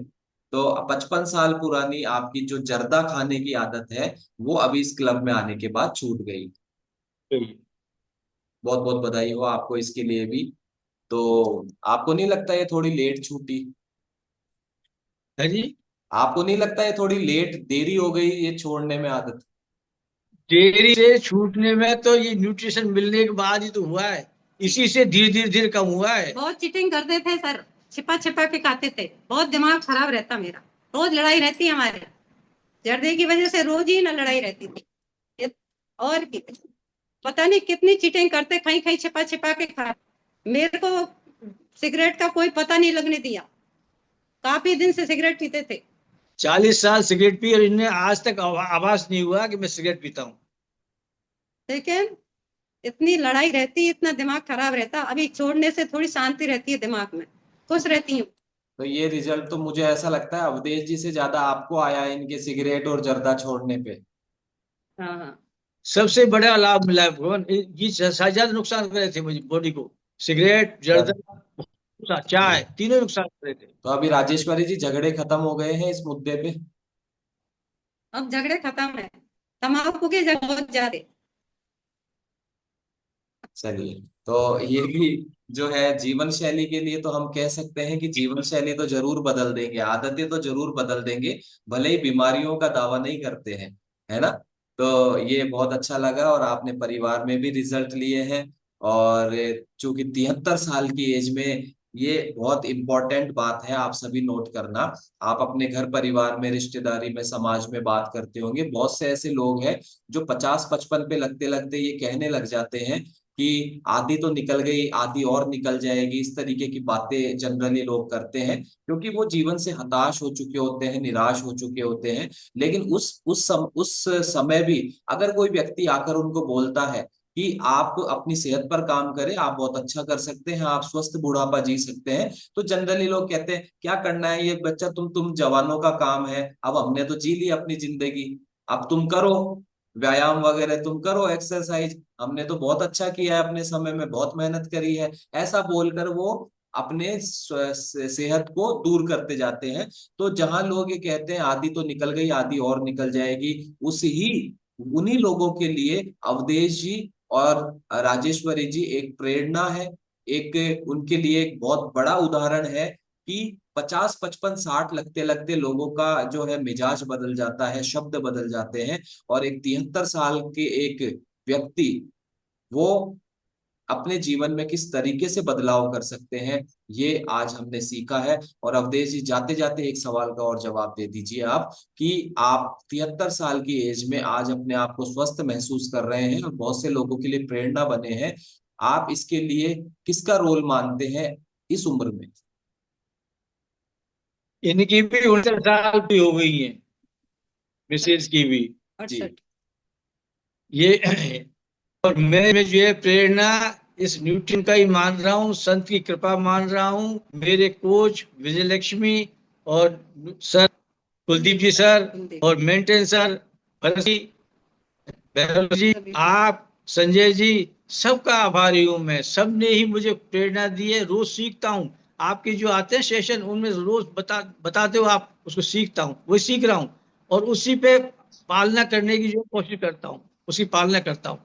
तो 55 साल पुरानी आपकी जो जर्दा खाने की आदत है, वो अभी इस क्लब में आने के बाद छूट गई। सही बहुत बहुत बधाई हो आपको इसके लिए भी। तो आपको नहीं लगता ये थोड़ी लेट छूटी? है जी। आपको नहीं लगता ये थोड़ी लेट, देरी हो गई ये छोड़ने में आदत? डेयरी से छूटने में तो ये न्यूट्रिशन मिलने के बाद ही तो हुआ है, इसी से धीरे धीरे धीरे कम हुआ है। बहुत चीटिंग करते थे सर, छिपा छिपा के खाते थे, बहुत दिमाग खराब रहता मेरा, रोज लड़ाई रहती हमारे, जर्दे की वजह से रोज ही ना लड़ाई रहती थी। और भी पता नहीं कितनी चीटिंग करते, कहीं कहीं छिपा छिपा के खा, मेरे को सिगरेट का कोई पता नहीं लगने दिया, काफी दिन से सिगरेट पीते थे। 40 साल सिगरेट पी, और इन्हें आज तक आवाज नहीं हुआ कि मैं सिगरेट पीता हूँ। लेकिन इतनी लड़ाई रहती, इतना दिमाग खराब रहता, अभी छोड़ने से थोड़ी शांति रहती है दिमाग में, खुश रहती हूँ। तो ये रिजल्ट तो मुझे ऐसा लगता है अवधेश जी से ज्यादा आपको आया है इनके सिगरेट और जर्दा छोड़ने पे। हाँ हाँ। सबसे बड़ा लाभ मिला है भगवान, ये ज्यादा नुकसान कर रहे थे मुझे बॉडी को। सिगरेट, सर, जर्दा, चाय, तीनों नुकसान कर रहे थे। तो अभी राजेश्वरी जी झगड़े खत्म हो गए हैं इस मुद्दे पे? अब झगड़े खत्म है, तम्बाकू के झगड़े बहुत ज्यादा। चलिए, तो ये भी जो है जीवन शैली के लिए तो हम कह सकते हैं कि जीवन शैली तो जरूर बदल देंगे, आदतें तो जरूर बदल देंगे, भले ही बीमारियों का दावा नहीं करते हैं, है ना। तो ये बहुत अच्छा लगा, और आपने परिवार में भी रिजल्ट लिए हैं। और चूंकि 73 साल की एज में, ये बहुत इंपॉर्टेंट बात है, आप सभी नोट करना। आप अपने घर परिवार में, रिश्तेदारी में, समाज में बात करते होंगे, बहुत से ऐसे लोग हैं जो 50-55 पे लगते लगते ये कहने लग जाते हैं कि आधी तो निकल गई, आधी और निकल जाएगी, इस तरीके की बातें जनरली लोग करते हैं, क्योंकि वो जीवन से हताश हो चुके होते हैं, निराश हो चुके होते हैं। लेकिन उस समय भी अगर कोई व्यक्ति आकर उनको बोलता है कि आप अपनी सेहत पर काम करें, आप बहुत अच्छा कर सकते हैं, आप स्वस्थ बुढ़ापा जी सकते हैं, तो जनरली लोग कहते हैं क्या करना है ये बच्चा, तुम जवानों का काम है, अब हमने तो जी ली अपनी जिंदगी, अब तुम करो व्यायाम वगैरह, तुम करो एक्सरसाइज, हमने तो बहुत अच्छा किया है अपने समय में, बहुत मेहनत करी है। ऐसा बोलकर वो अपने सेहत को दूर करते जाते हैं। तो जहां लोग ये कहते हैं आधी तो निकल गई, आधी और निकल जाएगी, उस ही उन्हीं लोगों के लिए अवधेश जी और राजेश्वरी जी एक प्रेरणा है, एक उनके लिए एक बहुत बड़ा उदाहरण है कि 50-55-60 लगते लगते लोगों का जो है मिजाज बदल जाता है, शब्द बदल जाते हैं, और एक 73 साल के एक व्यक्ति वो अपने जीवन में किस तरीके से बदलाव कर सकते हैं, ये आज हमने सीखा है। और अवधेश जी, जाते जाते एक सवाल का और जवाब दे दीजिए आप, कि आप 73 साल की एज में आज अपने आप को स्वस्थ महसूस कर रहे हैं और बहुत से लोगों के लिए प्रेरणा बने हैं, आप इसके लिए किसका रोल मानते हैं इस उम्र में? इनकी भी 69 साल भी हो गई है, मिसेज की भी। जी। 68। ये और मैं में जो है प्रेरणा इस न्यूटन का ही मान रहा हूँ, संत की कृपा मान रहा हूँ, मेरे कोच विजय लक्ष्मी और सर कुलदीप जी सर और मेंटेन सर भरत जी, भैरव जी, आप, संजय जी, सबका आभारी हूँ मैं। सब ने ही मुझे प्रेरणा दी है, रोज सीखता हूँ। आपके जो आते हैं सेशन उनमें रोज बताते हो आप, उसको सीखता हूँ, वही सीख रहा हूँ और उसी पे पालना करने की जो कोशिश करता हूँ, उसकी पालना करता हूँ।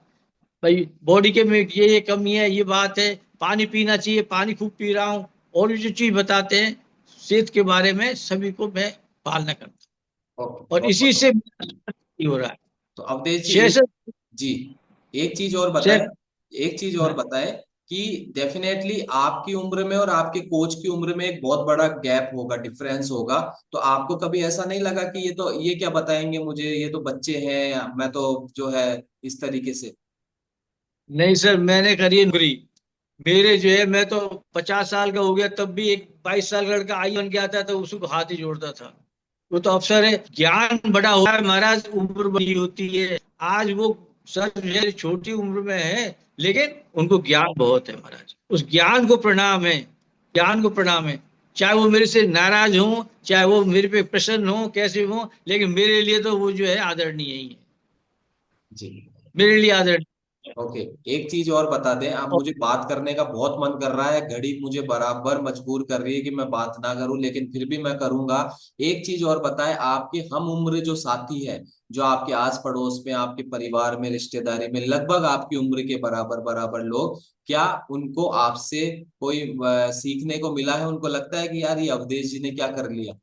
भाई बॉडी के में ये कमी है, ये बात है, पानी पीना चाहिए, पानी खूब पी रहा हूँ, और भी जो चीज बताते हैं सेहत के बारे में, सभी को मैं पालना करता हूँ ओके, और बहुत इसी बहुत। से हो रहा है। तो अवधेश जी एक, सेशन जी, एक चीज और बताएं, सेशन एक चीज और बताएं कि डेफिनेटली आपकी उम्र में और आपके कोच की उम्र में एक बहुत बड़ा गैप होगा, डिफरेंस होगा, तो आपको कभी ऐसा नहीं लगा कि ये तो, ये क्या बताएंगे मुझे, ये तो बच्चे हैं, मैं तो जो है इस तरीके से? नहीं सर, मैंने करी है नौकरी। मेरे जो है, मैं तो 50 साल का हो गया तब भी एक 22 साल का लड़का आई बन के आता था, उसको हाथ ही जोड़ता था। वो तो अफसर है, ज्ञान बड़ा हुआ है महाराज, उम्र बड़ी होती है। आज वो सर जो है छोटी उम्र में है, लेकिन उनको ज्ञान बहुत है महाराज, उस ज्ञान को प्रणाम है, ज्ञान को प्रणाम है। चाहे वो मेरे से नाराज हो, चाहे वो मेरे पे प्रसन्न हो, कैसे हो, लेकिन मेरे लिए तो वो जो है आदरणीय ही है, जी। मेरे लिए आदरणीय। ओके, एक चीज और बता दें, अब मुझे बात करने का बहुत मन कर रहा है, घड़ी मुझे बराबर मजबूर कर रही है कि मैं बात ना करूं, लेकिन फिर भी मैं करूंगा। एक चीज और बताएं, आपके हम उम्र जो साथी है, जो आपके आस पड़ोस में, आपके परिवार में, रिश्तेदारी में, लगभग आपकी उम्र के बराबर बराबर लोग, क्या उनको आपसे कोई सीखने को मिला है? उनको लगता है कि यार ये अवधेश जी ने क्या कर लिया?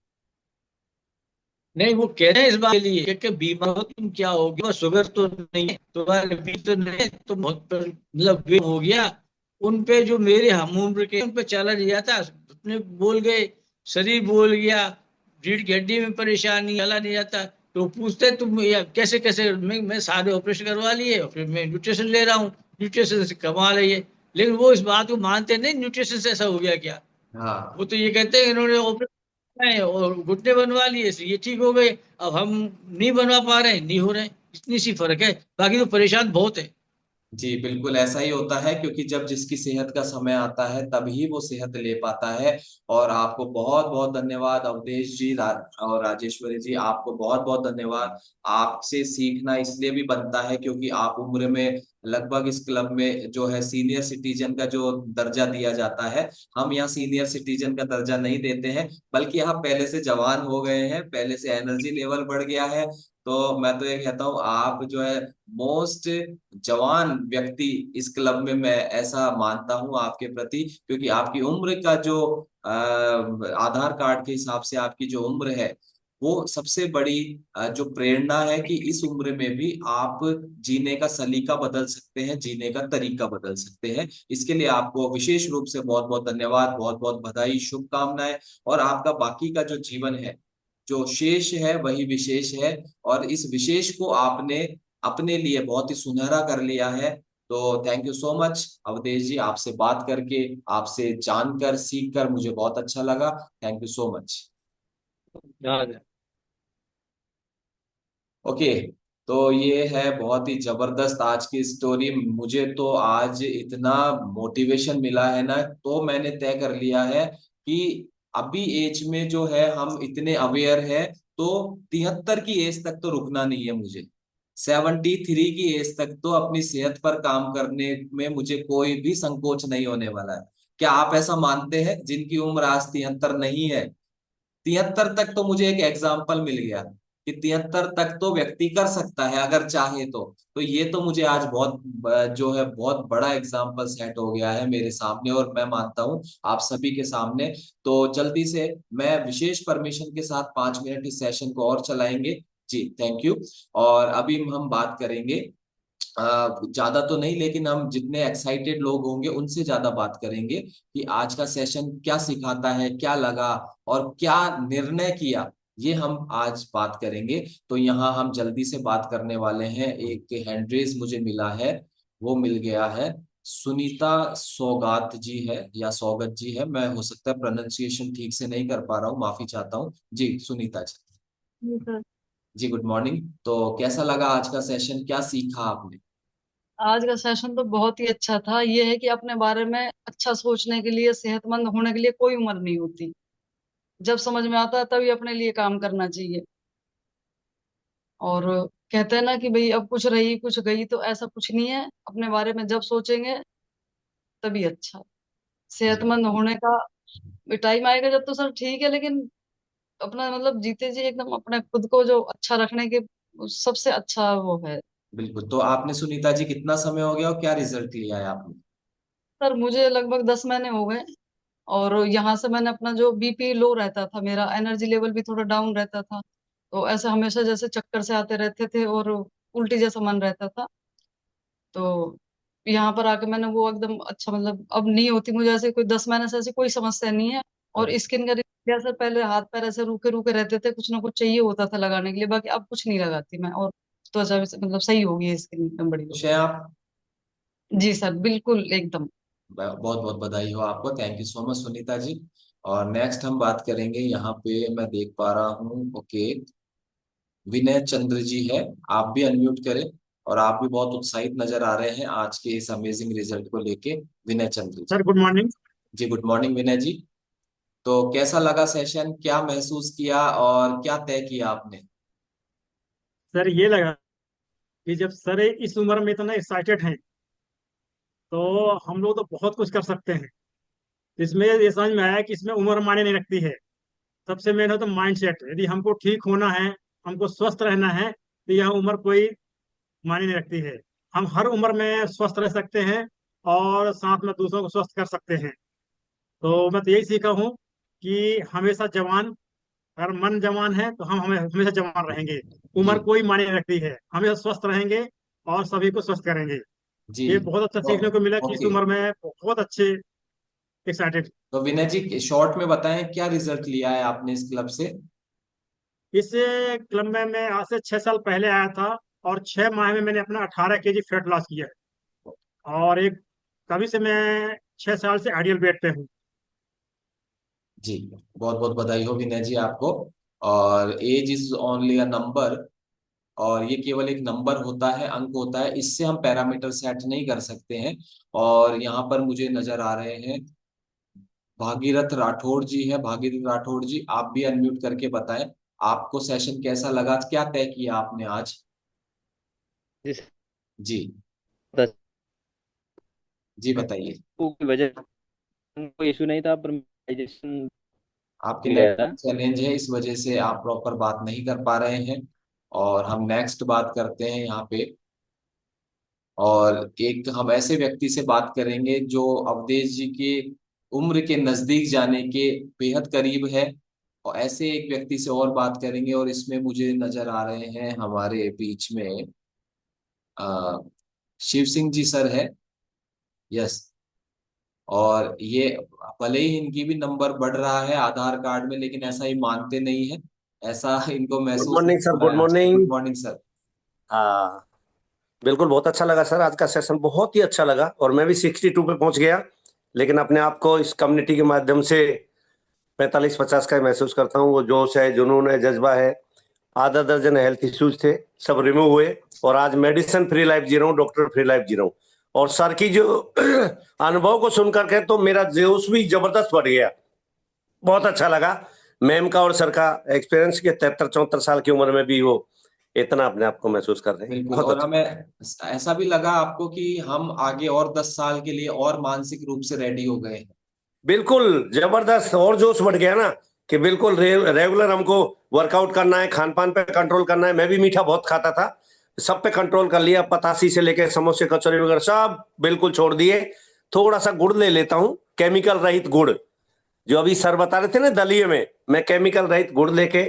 नहीं, वो कह रहे हैं इस बात के लिए कि बीमार हो तुम, क्या हो गया, शुगर तो नहीं है तुम्हारे, भी तो नहीं है, तो बहुत मतलब वे हो गया। उन पे जो मेरे हम उम्र के, उन पे चला नहीं जाता, अपने बोल गए, शरीर बोल गया, रीढ़ की हड्डी में परेशानी, चला नहीं जाता। तो पूछते तुम या कैसे कैसे, मैं सारे ऑपरेशन करवा लिए और फिर मैं न्यूट्रिशन ले रहा हूँ, न्यूट्रिशन से कमा रही है। लेकिन वो इस बात को मानते नहीं, न्यूट्रिशन से ऐसा हो गया क्या। वो हाँ। तो ये कहते हैं इन्होंने ऑपरेशन है और घुटने बनवा लिए इसलिए ये ठीक हो गए, अब हम नहीं बनवा पा रहे हैं, नहीं हो रहे हैं, इतनी सी फर्क है, बाकी तो परेशान बहुत है। जी बिल्कुल ऐसा ही होता है, क्योंकि जब जिसकी सेहत का समय आता है तभी वो सेहत ले पाता है। और आपको बहुत बहुत धन्यवाद अवधेश जी, और राजेश्वरी जी, आपको बहुत बहुत धन्यवाद। आपसे सीखना इसलिए भी बनता है क्योंकि आप उम्र में लगभग इस क्लब में जो है सीनियर सिटीजन का जो दर्जा दिया जाता है, हम यहाँ सीनियर सिटीजन का दर्जा नहीं देते हैं, बल्कि आप पहले से जवान हो गए हैं, पहले से एनर्जी लेवल बढ़ गया है। तो मैं तो ये कहता हूँ आप जो है मोस्ट जवान व्यक्ति इस क्लब में, मैं ऐसा मानता हूं आपके प्रति, क्योंकि आपकी उम्र का जो आधार कार्ड के हिसाब से आपकी जो उम्र है, वो सबसे बड़ी जो प्रेरणा है कि इस उम्र में भी आप जीने का सलीका बदल सकते हैं, जीने का तरीका बदल सकते हैं। इसके लिए आपको विशेष रूप से बहुत बहुत धन्यवाद, बहुत बहुत बधाई, शुभकामनाएं। और आपका बाकी का जो जीवन है, जो शेष है वही विशेष है, और इस विशेष को आपने अपने लिए बहुत ही सुनहरा कर लिया है। तो thank you so much Avdhesh ji, आपसे बात करके, आपसे जानकर सीख कर मुझे बहुत अच्छा लगा। Thank you so much. याद है। ओके, तो ये है बहुत ही जबरदस्त आज की स्टोरी। मुझे तो आज इतना मोटिवेशन मिला है ना, तो मैंने तय कर लिया है कि अभी एज में जो है हम इतने अवेयर है, तो 73 की एज तक तो रुकना नहीं है मुझे। 73 की एज तक तो अपनी सेहत पर काम करने में मुझे कोई भी संकोच नहीं होने वाला है। क्या आप ऐसा मानते हैं, जिनकी उम्र आज 73 नहीं है? 73 तक तो मुझे एक एग्जाम्पल मिल गया कि 73 तक तो व्यक्ति कर सकता है अगर चाहे तो ये तो मुझे आज बहुत जो है बहुत बड़ा एग्जाम्पल सेट हो गया है मेरे सामने, और मैं मानता हूं आप सभी के सामने। तो जल्दी से मैं विशेष परमिशन के साथ 5 मिनट इस सेशन को और चलाएंगे। जी थैंक यू। और अभी हम बात करेंगे, ज्यादा तो नहीं, लेकिन हम जितने एक्साइटेड लोग होंगे उनसे ज्यादा बात करेंगे कि आज का सेशन क्या सिखाता है, क्या लगा और क्या निर्णय किया, ये हम आज बात करेंगे। तो यहाँ हम जल्दी से बात करने वाले हैं। एक हैंडरेज मुझे मिला है, वो मिल गया है। सुनीता सौगात जी है या सौगत जी है, मैं हो सकता है प्रोनाउंसिएशन ठीक से नहीं कर पा रहा हूँ, माफी चाहता हूँ जी। सुनीता जी, जी सर। जी गुड मॉर्निंग। तो कैसा लगा आज का सेशन, क्या सीखा आपने? आज का सेशन तो बहुत ही अच्छा था। ये है कि अपने बारे में अच्छा सोचने के लिए, सेहतमंद होने के लिए कोई उम्र नहीं होती। जब समझ में आता है तभी अपने लिए काम करना चाहिए। और कहते हैं ना कि भाई अब कुछ रही कुछ गई, तो ऐसा कुछ नहीं है। अपने बारे में जब सोचेंगे तभी अच्छा। जी सेहतमंद होने का टाइम आएगा जब, तो सर ठीक है, लेकिन अपना मतलब जीते जी एकदम अपने खुद को जो अच्छा रखने के सबसे अच्छा वो है। बिल्कुल। तो आपने सुनीता जी कितना समय हो गया और क्या रिजल्ट लिया है आपने? सर मुझे लगभग 10 महीने हो गए। और यहाँ से मैंने अपना जो बीपी लो रहता था, मेरा एनर्जी लेवल भी थोड़ा डाउन रहता था, तो ऐसे हमेशा जैसे चक्कर से आते रहते थे और उल्टी जैसा मन रहता था। तो यहाँ पर आके मैंने वो एकदम अच्छा, मतलब अब नहीं होती मुझे ऐसे, कोई 10 महीने से ऐसी कोई समस्या नहीं है। और ओके। स्किन का जैसे पहले हाथ पैर ऐसे रूखे रूखे रहते थे, कुछ ना कुछ चाहिए होता था लगाने के लिए, बाकी अब कुछ नहीं लगाती मैं। और त्वचा भी मतलब सही हो गई है, स्किन एकदम बड़ी। खुश हैं आप? जी सर, बिल्कुल एकदम। बहुत बहुत बधाई हो आपको, thank you so much Sunita ji. और नेक्स्ट हम बात करेंगे, यहाँ पे मैं देख पा रहा हूँ, ओके, विनय चंद्र जी है। आप भी अनम्यूट करें, और आप भी बहुत उत्साहित नजर आ रहे हैं आज के इस अमेजिंग रिजल्ट को लेके। विनय Chandra ji, sir good morning. जी गुड मॉर्निंग विनय जी। तो कैसा लगा सेशन, क्या महसूस किया और क्या तय किया आपने? सर ये लगा कि जब सर इस उम्र में इतना एक्साइटेड हैं, तो हम लोग तो बहुत कुछ कर सकते हैं। इसमें ये समझ में आया कि इसमें उम्र मायने नहीं रखती है। सबसे मेन हो तो माइंड सेट। यदि हमको ठीक होना है, हमको स्वस्थ रहना है, तो यह उम्र कोई मायने नहीं रखती है। हम हर उम्र में स्वस्थ रह सकते हैं और साथ में दूसरों को स्वस्थ कर सकते हैं। तो मैं तो यही सीखा हूँ कि हमेशा जवान, अगर मन जवान है तो हम हमें हमेशा जवान रहेंगे। जी उम्र कोई मायने नहीं रखती है, हमेशा स्वस्थ रहेंगे और सभी को स्वस्थ करेंगे। जी। ये बहुत अच्छा तो सीखने को मिला कि इस ओके, उम्र में बहुत अच्छे एक्साइटेड। तो विनय जी शॉर्ट में बताएं क्या रिजल्ट लिया है आपने इस क्लब से? इस क्लब में मैं आज से 6 साल पहले आया था, और 6 माह में मैंने अपना 18 kg फैट लॉस किया है। और एक तभी से मैं 6 साल से आइडियल वेट पे हूँ। जी बहुत बहुत बधाई हो विनय जी आपको। और age is only a number, और ये केवल एक नंबर होता है, अंक होता है, इससे हम पैरामीटर सेट नहीं कर सकते हैं। और यहाँ पर मुझे नजर आ रहे हैं भागीरथ राठौड़ जी है। भागीरथ राठौड़ जी, आप भी अनम्यूट करके बताएं आपको सेशन कैसा लगा, क्या तय किया आपने आज। जिस जी जी बताइए। की वजह कोई इशू नहीं था, पर मेडिटेशन आपके गया नेटवर्क था। चैलेंज है, इस वजह से आप प्रॉपर बात नहीं कर पा रहे हैं। और हम नेक्स्ट बात करते हैं यहाँ पे। और एक हम ऐसे व्यक्ति से बात करेंगे जो अवधेश जी के उम्र के नजदीक जाने के बेहद करीब है। और ऐसे एक व्यक्ति से और बात करेंगे, और इसमें मुझे नजर आ रहे हैं हमारे बीच में अ, शिव सिंह जी सर है। यस। और ये भले ही इनकी भी नंबर बढ़ रहा है आधार कार्ड में, लेकिन ऐसा ही मानते नहीं है, ऐसा इनको गुड महसूस मॉर्निंग सर, हो रहा गुड है आज। Good morning. Morning sir. हाँ, बिल्कुल बहुत अच्छा लगा सर, आज का सेशन बहुत ही अच्छा लगा। और मैं भी 62 पे पहुंच गया, लेकिन अपने आप को इस कम्युनिटी के माध्यम से 45-50 का ही महसूस करता हूँ। वो जोश है, जुनून है, जज्बा है। आधा दर्जन हेल्थ इश्यूज थे, सब रिमूव हुए, और आज मेडिसिन फ्री लाइफ जी रहा हूँ, डॉक्टर फ्री लाइफ जी रहा हूँ। और सर की जो अनुभव को सुनकर के तो मेरा जोश भी जबरदस्त बढ़ गया। बहुत अच्छा लगा मैम का और सर का एक्सपीरियंस के 73-74 साल की उम्र में भी वो इतना अपने आप को महसूस कर रहे हैं। बिल्कुल। बहुत और अच्छा। हमें ऐसा भी लगा आपको कि हम आगे और 10 साल के लिए और मानसिक रूप से रेडी हो गए हैं। बिल्कुल जबरदस्त, और जोश बढ़ गया ना कि बिल्कुल रेगुलर हमको वर्कआउट करना है, खान पान पे कंट्रोल करना है। मैं भी मीठा बहुत खाता था, सब पे कंट्रोल कर लिया। पतासी से लेके समोसे कचौरी वगैरह सब बिल्कुल छोड़ दिए। थोड़ा सा गुड़ ले लेता हूँ, केमिकल रहित गुड़, जो अभी सर बता रहे थे ना दलिये में, मैं केमिकल रहित गुड़ लेके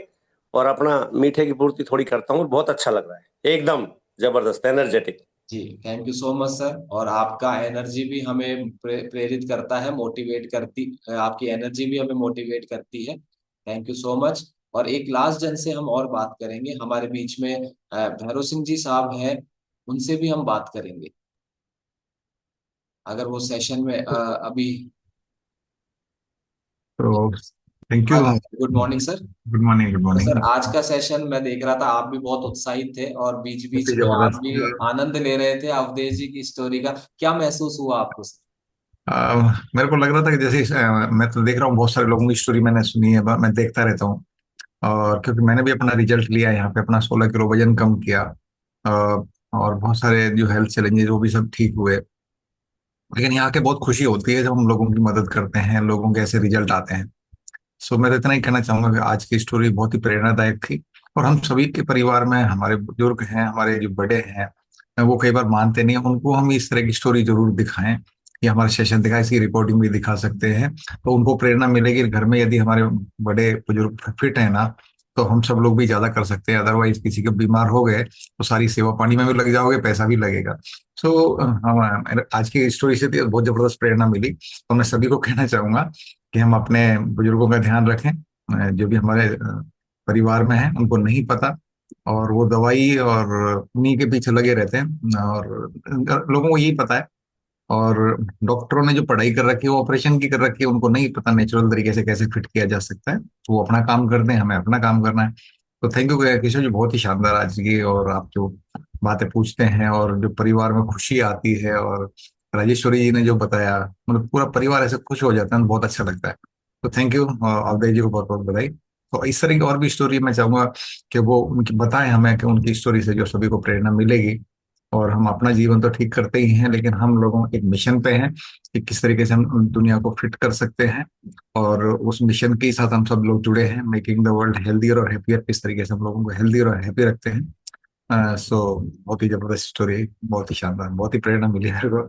और अपना मीठे की पूर्ति थोड़ी करता हूँ। बहुत अच्छा लग रहा है, एकदम जबरदस्त एनर्जेटिक। जी, thank you so much sir. और आपका एनर्जी भी हमें प्रेरित करता है, मोटिवेट करती, आपकी एनर्जी भी हमें मोटिवेट करती है। Thank you so much. और एक लास्ट जन से हम और बात करेंगे, हमारे बीच में भैरव सिंह जी साहब हैं, उनसे भी हम बात करेंगे अगर वो सेशन में अभी। तो थैंक यू। हाँ, good morning sir. Good morning, good तो सर मॉर्निंग। आज का सेशन मैं देख रहा था, आप भी बहुत उत्साहित थे और बीच बीच काफी में आप जबरदस्त। भी आनंद ले रहे थे अवधेश जी की स्टोरी का। क्या महसूस हुआ आपको सर? मेरे को लग रहा था कि जैसे मैं तो देख रहा हूँ, बहुत सारे लोगों की स्टोरी मैंने सुनी है, मैं देखता रहता हूँ। और क्योंकि मैंने भी अपना रिजल्ट लिया है यहाँ पे, अपना 16 किलो वजन कम किया। अ, और बहुत सारे जो हेल्थ चैलेंजेस वो भी सब ठीक हुए। लेकिन यहाँ के बहुत खुशी होती है जब हम लोगों की मदद करते हैं, लोगों के ऐसे रिजल्ट आते हैं। सो मैं तो इतना ही कहना चाहूंगा कि आज की स्टोरी बहुत ही प्रेरणादायक थी। और हम सभी के परिवार में हमारे बुजुर्ग हैं, हमारे जो बड़े हैं, वो कई बार मानते नहीं हैं, उनको हम इस तरह की स्टोरी जरूर दिखाएं। या हमारा सेशन दिखाएं, इसकी रिकॉर्डिंग भी दिखा सकते हैं, तो उनको प्रेरणा मिलेगी। घर में यदि हमारे बड़े बुजुर्ग फिट है ना, तो हम सब लोग भी ज्यादा कर सकते हैं। अदरवाइज किसी के बीमार हो गए तो सारी सेवा पानी में भी लग जाओगे, पैसा भी लगेगा। सो हम आज की स्टोरी से तो बहुत जबरदस्त प्रेरणा मिली। तो मैं सभी को कहना चाहूंगा कि हम अपने बुजुर्गों का ध्यान रखें, जो भी हमारे परिवार में है उनको नहीं पता, और वो दवाई और उन्हीं के पीछे लगे रहते हैं। और लोगों को यही पता है, और डॉक्टरों ने जो पढ़ाई कर रखी है वो ऑपरेशन की कर रखी है, उनको नहीं पता नेचुरल तरीके से कैसे फिट किया जा सकता है। तो वो अपना काम करते हैं, हमें अपना काम करना है। तो थैंक यू किशोर जी, बहुत ही शानदार आज की। और आप जो बातें पूछते हैं और जो परिवार में खुशी आती है, और राजेश्वरी जी ने जो बताया, मतलब पूरा परिवार ऐसे खुश हो जाता है, बहुत अच्छा लगता है। तो थैंक यू अवधेश जी को बहुत बहुत बधाई। तो इस तरह की और भी स्टोरी मैं चाहूंगा कि वो उनकी बताएं हमें, कि उनकी स्टोरी से जो सभी को प्रेरणा मिलेगी। और हम अपना जीवन तो ठीक करते ही हैं, लेकिन हम लोगों एक मिशन पे हैं कि किस तरीके से हम दुनिया को फिट कर सकते हैं। और उस मिशन के साथ हम सब लोग जुड़े हैं, मेकिंग द वर्ल्ड हेल्दियर और हैप्पियर। किस तरीके से हम लोगों को हेल्दियर और हैप्पी रखते हैं। सो बहुत ही जबरदस्त स्टोरी, बहुत ही शानदार, बहुत ही प्रेरणा मिली मेरे को।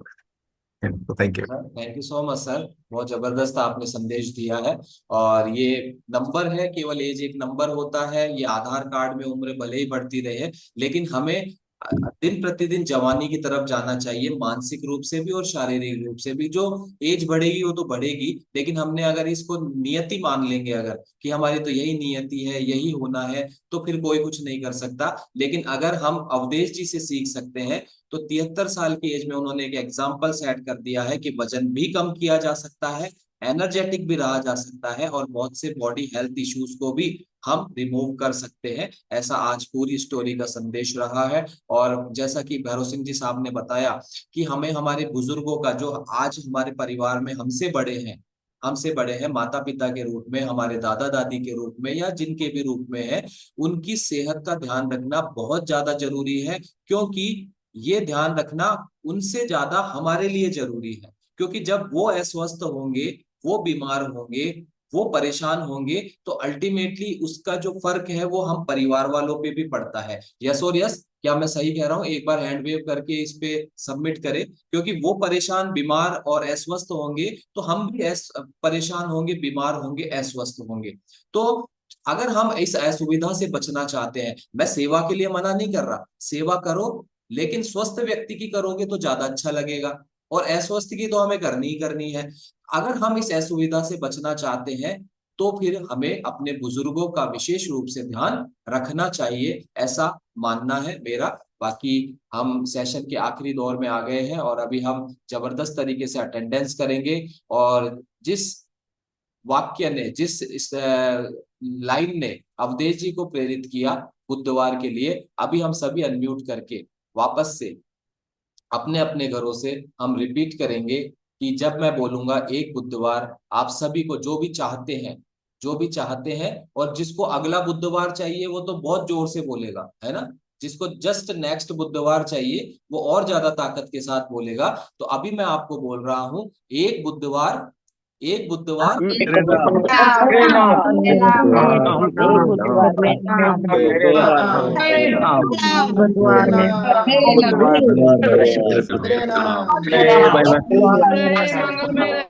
तो thank you. Thank you so much sir, बहुत जबरदस्त आपने संदेश दिया है। और ये नंबर है, केवल एज एक नंबर होता है। ये आधार कार्ड में उम्र भले ही बढ़ती रहे, लेकिन हमें दिन प्रतिदिन जवानी की तरफ जाना चाहिए, मानसिक रूप से भी और शारीरिक रूप से भी। जो एज बढ़ेगी वो तो बढ़ेगी, लेकिन हमने अगर इसको नियति मान लेंगे, अगर कि हमारी तो यही नियति है, यही होना है, तो फिर कोई कुछ नहीं कर सकता। लेकिन अगर हम अवधेश जी से सीख सकते हैं, तो 73 साल की एज में उन्होंने एक एग्जाम्पल सेट कर दिया है कि वजन भी कम किया जा सकता है, एनर्जेटिक भी रहा जा सकता है और बहुत से बॉडी हेल्थ इश्यूज को भी हम रिमूव कर सकते हैं। ऐसा आज पूरी स्टोरी का संदेश रहा है। और जैसा कि भैरव सिंह जी साहब ने बताया कि हमें हमारे बुजुर्गों का, जो आज हमारे परिवार में हमसे बड़े हैं माता पिता के रूप में, हमारे दादा दादी के रूप में, या जिनके भी रूप में है, उनकी सेहत का ध्यान रखना बहुत ज्यादा जरूरी है। क्योंकि ये ध्यान रखना उनसे ज्यादा हमारे लिए जरूरी है। क्योंकि जब वो अस्वस्थ होंगे, वो बीमार होंगे, वो परेशान होंगे, तो अल्टीमेटली उसका जो फर्क है वो हम परिवार वालों पे भी पड़ता है। यस और यस, क्या मैं सही कह रहा हूँ? एक बार हैंड वेव करके इस पे सबमिट करें। क्योंकि वो परेशान, बीमार और अस्वस्थ होंगे, तो हम भी परेशान होंगे, बीमार होंगे, अस्वस्थ होंगे। तो अगर हम इस असुविधा से बचना चाहते हैं, मैं सेवा के लिए मना नहीं कर रहा, सेवा करो, लेकिन स्वस्थ व्यक्ति की करोगे तो ज्यादा अच्छा लगेगा, और अस्वस्थ की तो हमें करनी ही करनी है। अगर हम इस असुविधा से बचना चाहते हैं, तो फिर हमें अपने बुजुर्गों का विशेष रूप से ध्यान रखना चाहिए, ऐसा मानना है मेरा। बाकी हम सेशन के आखिरी दौर में आ गए हैं और अभी हम जबरदस्त तरीके से अटेंडेंस करेंगे। और जिस वाक्य ने, जिस इस लाइन ने अवधेश जी को प्रेरित किया बुधवार के लिए, अभी हम सभी अनम्यूट करके वापस से अपने अपने घरों से हम रिपीट करेंगे कि जब मैं बोलूंगा एक बुधवार, आप सभी को जो भी चाहते हैं और जिसको अगला बुधवार चाहिए वो तो बहुत जोर से बोलेगा, है ना। जिसको जस्ट नेक्स्ट बुधवार चाहिए वो और ज्यादा ताकत के साथ बोलेगा। तो अभी मैं आपको बोल रहा हूं, एक बुधवार, एक बुधवार, मेरे नाम मेरे नाम मेरे नाम मेरे नाम मेरे